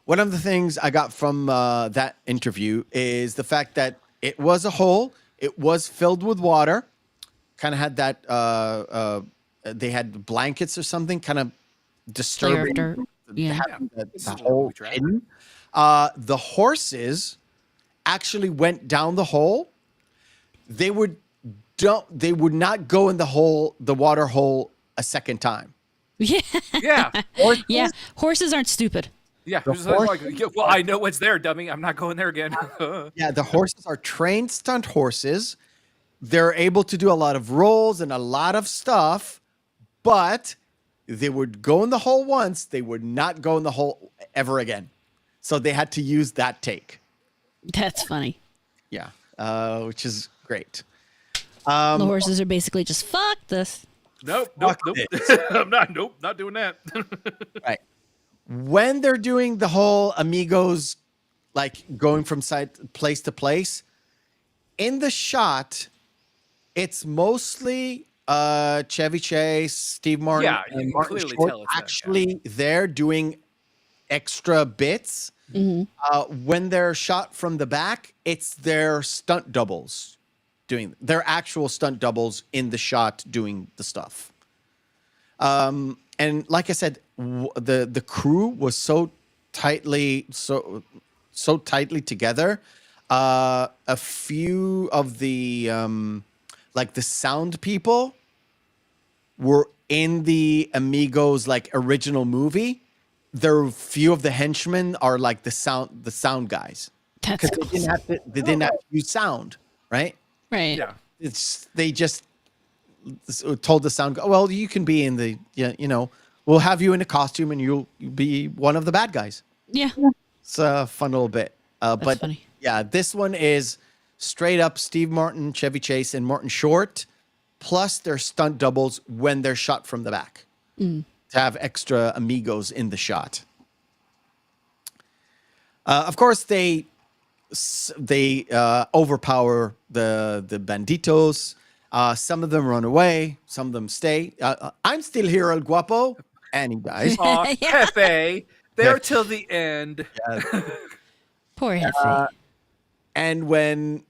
one of the things I got from that interview is the fact that it was a hole. It was filled with water. Kind of had that, they had blankets or something, kind of disturbing. Yeah. The hole hidden. The horses actually went down the hole. They would not go in the water hole a second time. Yeah. Yeah. Yeah. Horses aren't stupid. Yeah. Well, I know what's there, dummy. I'm not going there again. Yeah, the horses are trained stunt horses. They're able to do a lot of rolls and a lot of stuff, but they would go in the hole once. They would not go in the hole ever again. So they had to use that take. That's funny. Yeah, which is great. The horses are basically just, fuck this. Nope. I'm not doing that. Right. when they're doing the whole Amigos, like going from place to place, in the shot, it's mostly Chevy Chase, Steve Martin, Yeah, you and can Martin clearly Short tell it's that, yeah. actually there doing extra bits. When they're shot from the back, it's their stunt doubles doing their actual stunt doubles in the shot doing the stuff. And like I said, the crew was so tightly together. A few of the like the sound people were in the Amigos like original movie. There are few of the henchmen are like the sound guys That's because they didn't have to use sound, right? right. Yeah. They just told the sound, well, you can be in the, we'll have you in a costume and you'll be one of the bad guys. Yeah. It's a fun little bit. But funny. yeah, this one is straight up Steve Martin, Chevy Chase, and Martin Short, plus their stunt doubles when they're shot from the back to have extra Amigos in the shot. Of course, they overpower the banditos. Some of them run away. Some of them stay. I'm still here, El Guapo, and he dies. Aw, Pepe, there till the end. Poor Hefe. And when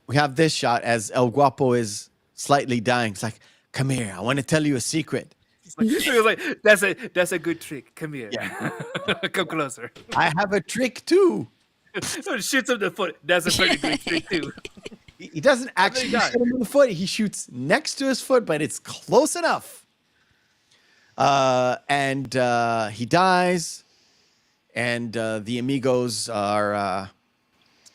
we have this shot as El Guapo is slightly dying, it's like, come here, I want to tell you a secret. He was like, that's a good trick. Come here. Come closer. I have a trick too. So shoots him in the foot. That's a pretty good trick too. He doesn't actually dies. shoot him in the foot. He shoots next to his foot, but it's close enough. And he dies. And the Amigos are,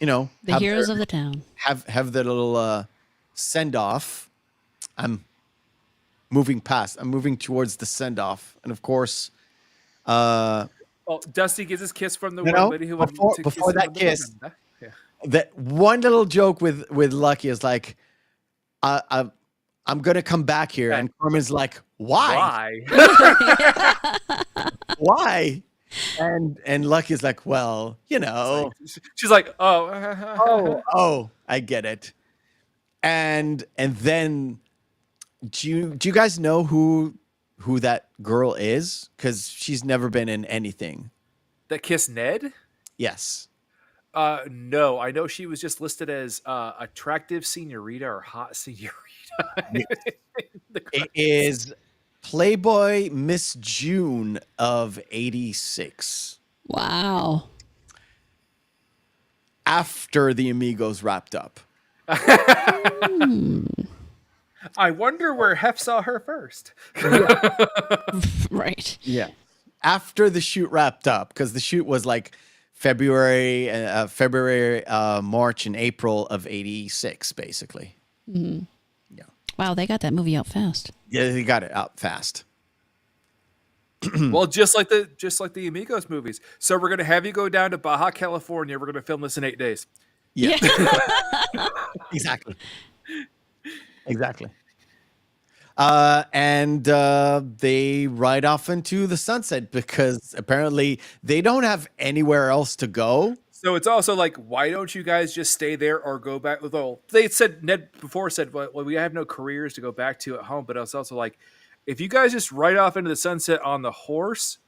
The heroes of the town. have their little send off. I'm moving towards the send off, and of course, Well, Dusty gets his kiss from the one lady who went to before kiss that him on the kiss. bottom. Yeah. that one little joke with Lucky is like, I'm gonna come back here, and Carmen's like, why? Why? And Lucky's like, well, She's like, oh, I get it. And then do you guys know who that girl is? Because she's never been in anything. that kiss Ned? Yes. No, I know she was just listed as attractive senorita or hot senorita. It is Playboy Miss June of 86. Wow. After the Amigos wrapped up. I wonder where Hef saw her first. Right. Yeah. After the shoot wrapped up, because the shoot was like February, March, and April of 86, basically. Mm-hmm. Yeah. Wow, they got that movie out fast. Yeah, they got it out fast. Well, just like the Amigos movies. So we're gonna have you go down to Baja California. We're gonna film this in 8 days. Yeah. Exactly. And they ride off into the sunset because apparently they don't have anywhere else to go. So it's also like, why don't you guys just stay there or go back? Well, Ned before said, well, we have no careers to go back to at home. But it's also like, if you guys just ride off into the sunset on the horse,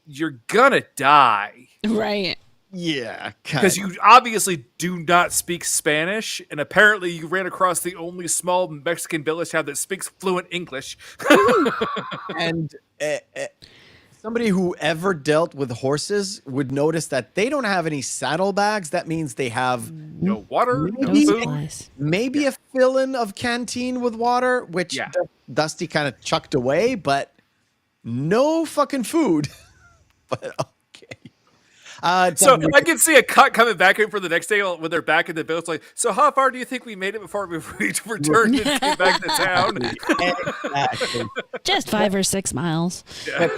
you're gonna die. Right. Yeah, because you obviously do not speak Spanish, and apparently you ran across the only small Mexican village town that speaks fluent English. And somebody who ever dealt with horses would notice that they don't have any saddlebags. That means they have no water, maybe, no food. Maybe a fill-in of canteen with water, which Dusty kind of chucked away, but no fucking food. But okay. So I can see a cut coming back in for the next day when they're back in the village. Like, so how far do you think we made it before we returned and came back to town? Exactly. Just 5 or 6 miles. Yeah.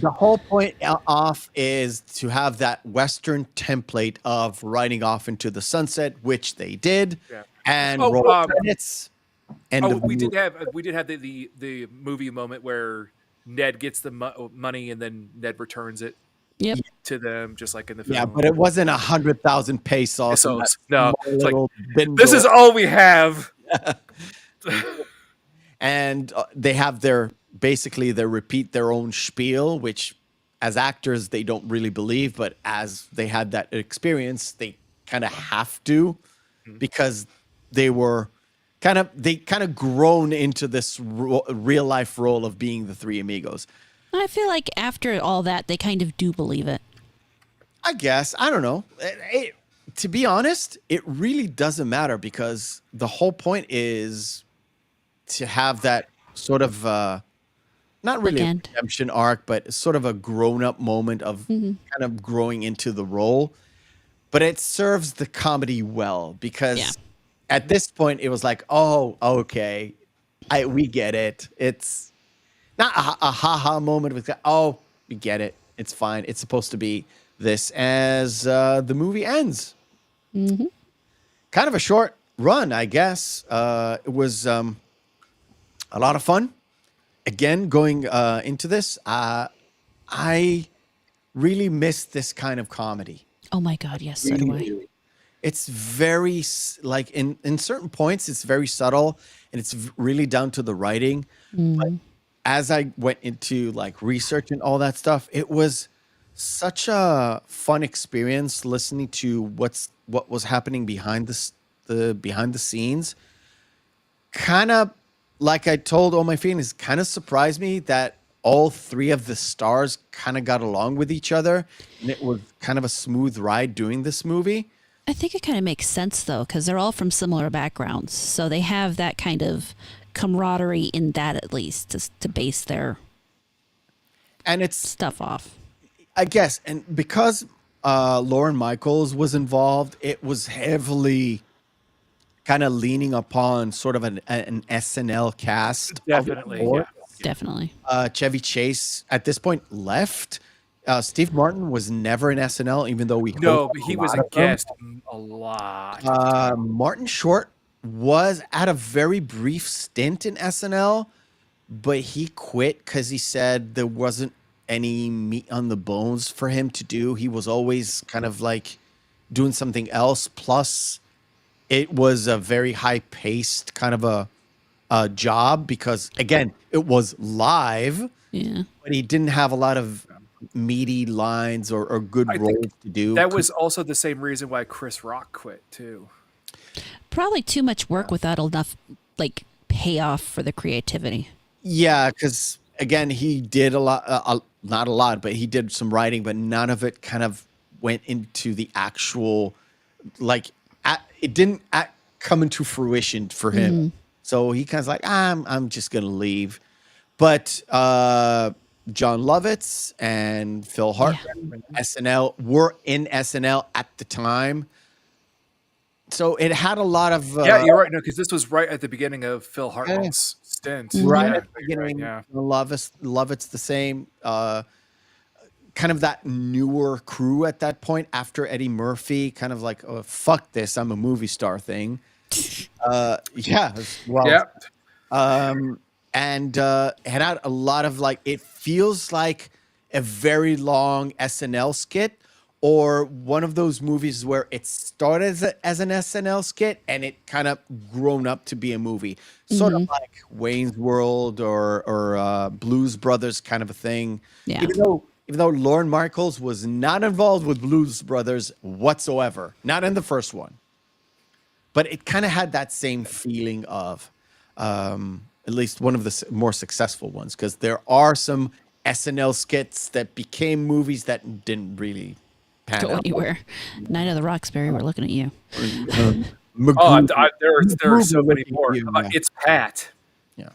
The whole point off is to have that Western template of riding off into the sunset, which they did, and roll credits. We did have the movie moment where Ned gets the money and then Ned returns it Yep. to them, just like in the film. Yeah, but it wasn't 100,000 pesos. in that No, small it's like, little bin this door. is all we have. And they have they repeat their own spiel, which as actors they don't really believe, but as they had that experience, they kind of have to, because they kind of grown into this real life role of being the Three Amigos. I feel like after all that, they kind of do believe it. I guess. I don't know. To be honest, it really doesn't matter, because the whole point is to have that sort of not really a Bookend. redemption arc, but sort of a grown-up moment of kind of growing into the role. But it serves the comedy well, because at this point it was like, oh, okay, we get it. It's not a ha-ha moment with, oh, we get it. It's fine. It's supposed to be this, as the movie ends. Kind of a short run, I guess. It was a lot of fun. Again, going into this, I really miss this kind of comedy. Oh my God, yes, so do I. It's very like in certain points, it's very subtle, and it's really down to the writing. But as I went into like research and all that stuff, it was such a fun experience listening to what was happening behind the scenes. Kind of, like I told all my feelings, kind of surprised me that all three of the stars kind of got along with each other, and it was kind of a smooth ride doing this movie. I think it kind of makes sense, though, because they're all from similar backgrounds. So they have that kind of camaraderie in that, at least, to base their And it's, stuff off. I guess, and because Lauren Michaels was involved, it was heavily kind of leaning upon sort of an SNL cast. Definitely, Or, yeah. Definitely. Chevy Chase at this point left. Steve Martin was never in SNL, even though we No, hosted but he a was lot a of them. guest a lot. Martin Short was at a very brief stint in SNL, but he quit because he said there wasn't any meat on the bones for him to do. He was always kind of like doing something else. Plus, it was a very high-paced kind of a job, because, again, it was live, Yeah. but he didn't have a lot of meaty lines or good I think roles to do. That was also the same reason why Chris Rock quit too. Probably too much work without enough, like, payoff for the creativity. Yeah, because again, he did a lot, not a lot, but he did some writing, but none of it kind of went into the actual, like, it didn't come into fruition for him. So he kind of like, I'm just gonna leave. But John Lovitz and Phil Hartman from SNL were in SNL at the time. So it had a lot of Yeah, you're right. No, because this was right at the beginning of Phil Hartman's stint. right Yeah, at the you're right, beginning. yeah. Lovitz the same. Kind of that newer crew at that point after Eddie Murphy, kind of like, oh, fuck this, I'm a movie star thing. Yeah, well, Yeah. and had out a lot of, like, it feels like a very long SNL skit, or one of those movies where it started as an SNL skit and it kind of grown up to be a movie, sort of like Wayne's World or Blues Brothers kind of a thing. Yeah. Even though Lauren Michaels was not involved with Blues Brothers whatsoever, not in the first one, but it kind of had that same feeling of at least one of the more successful ones, because there are some SNL skits that became movies that didn't really pan Go out. anywhere. Night of the Roxbury, we're looking at you. There are so many looking at more. you, yeah. It's Pat. Yeah.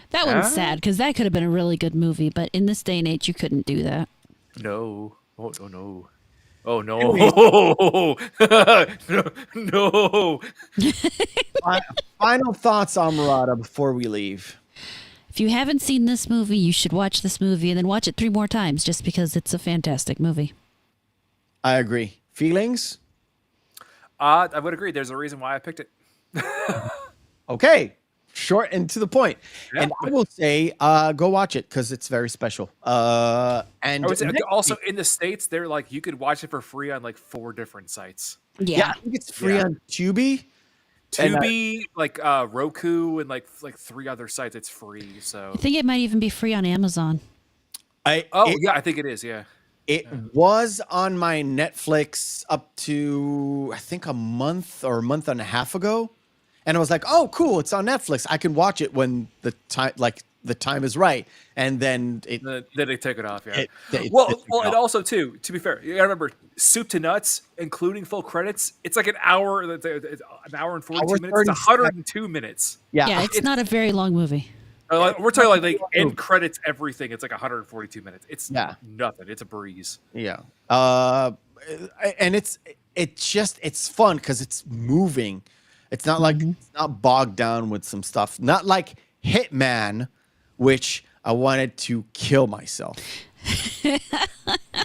That one's Huh? sad, because that could have been a really good movie, but in this day and age, you couldn't do that. No. Oh no. Oh no. No. Final thoughts, Amorata, before we leave. If you haven't seen this movie, you should watch this movie and then watch it 3 more times, just because it's a fantastic movie. I agree. Feelings? I would agree. There's a reason why I picked it. Okay. short and to the point. Yeah. And I will say, go watch it because it's very special. And I would say next also week- in the States, they're like, you could watch it for free on like 4 different sites. Yeah. I think it's free Yeah. on Tubi. And, Tubi, like Roku, and like 3 other sites, it's free. So I think it might even be free on Amazon. I think it is. Yeah. It was on my Netflix up to I think a month or a month and a half ago, and I was like, "Oh, cool! It's on Netflix. I can watch it when the time is right." And then Then they take it off. Yeah. it well, took and off. also too, to be fair, you gotta remember, soup to nuts, including full credits, it's like an hour. It's an hour and 42 minutes. It's 102 minutes. Yeah, it's not a very long movie. We're talking like end credits, everything. It's like 142 minutes. It's nothing. It's a breeze. Yeah. And it's fun because it's moving. It's not like it's not bogged down with some stuff. Not like Hitman, which I wanted to kill myself.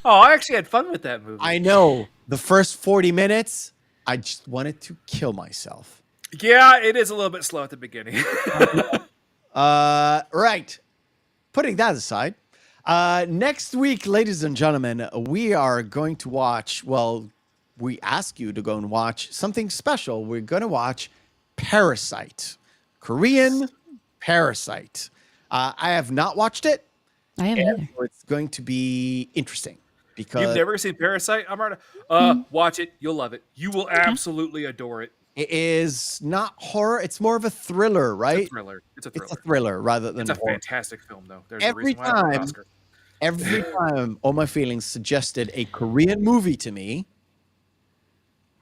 Oh, I actually had fun with that movie. I know the first 40 minutes, I just wanted to kill myself. Yeah, it is a little bit slow at the beginning. Right. Putting that aside, next week, ladies and gentlemen, we are going to watch, well, we ask you to go and watch something special. We're going to watch Parasite, Korean Parasite. I have not watched it. I haven't either. So it's going to be interesting because You've never seen Parasite, Amorata? Watch it. You'll love it. You will absolutely adore it. it is not horror. It's more of a thriller, right? It's a thriller. It's a thriller rather than It's a horror. fantastic film, though. There's Every a reason why it won an time- Oscar. Every time All My Feelings suggested a Korean movie to me,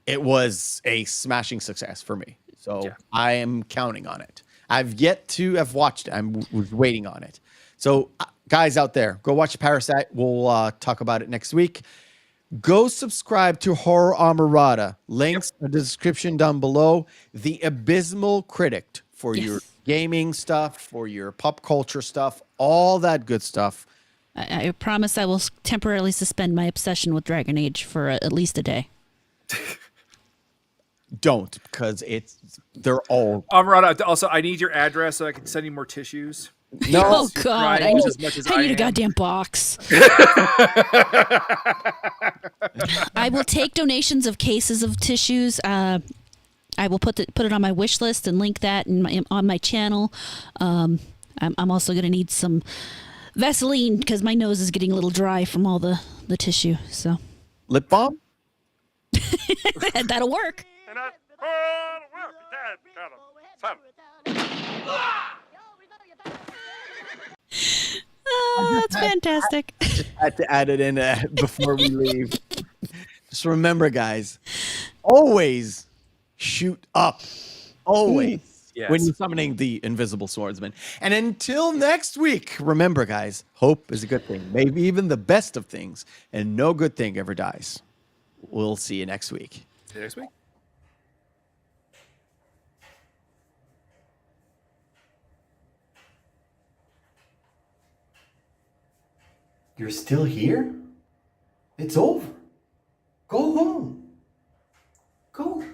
it was a smashing success for me. So Yeah. I am counting on it. I've yet to have watched it. I was waiting on it. So guys out there, go watch Parasite. We'll talk about it next week. Go subscribe to Horror Amorata. Links in the description down below. The abysmal critic for your gaming stuff, for your pop culture stuff, all that good stuff. I promise I will temporarily suspend my obsession with Dragon Age for at least a day. Don't, because they're all Amorata, also, I need your address so I can send you more tissues. no. Oh God! I Just need, as much as I I need a am. goddamn box. I will take donations of cases of tissues. I will put it on my wish list and link that on my channel. I'm also going to need some Vaseline because my nose is getting a little dry from all the tissue. So Lip balm? that'll work. Oh, that's fantastic. Had to add it in before we leave. Just remember, guys, always shoot up. Always. Yes. When you're summoning the invisible swordsman. And until next week, remember, guys, hope is a good thing. Maybe even the best of things. And no good thing ever dies. We'll see you next week. See you next week. You're still here? It's over. Go home. Go.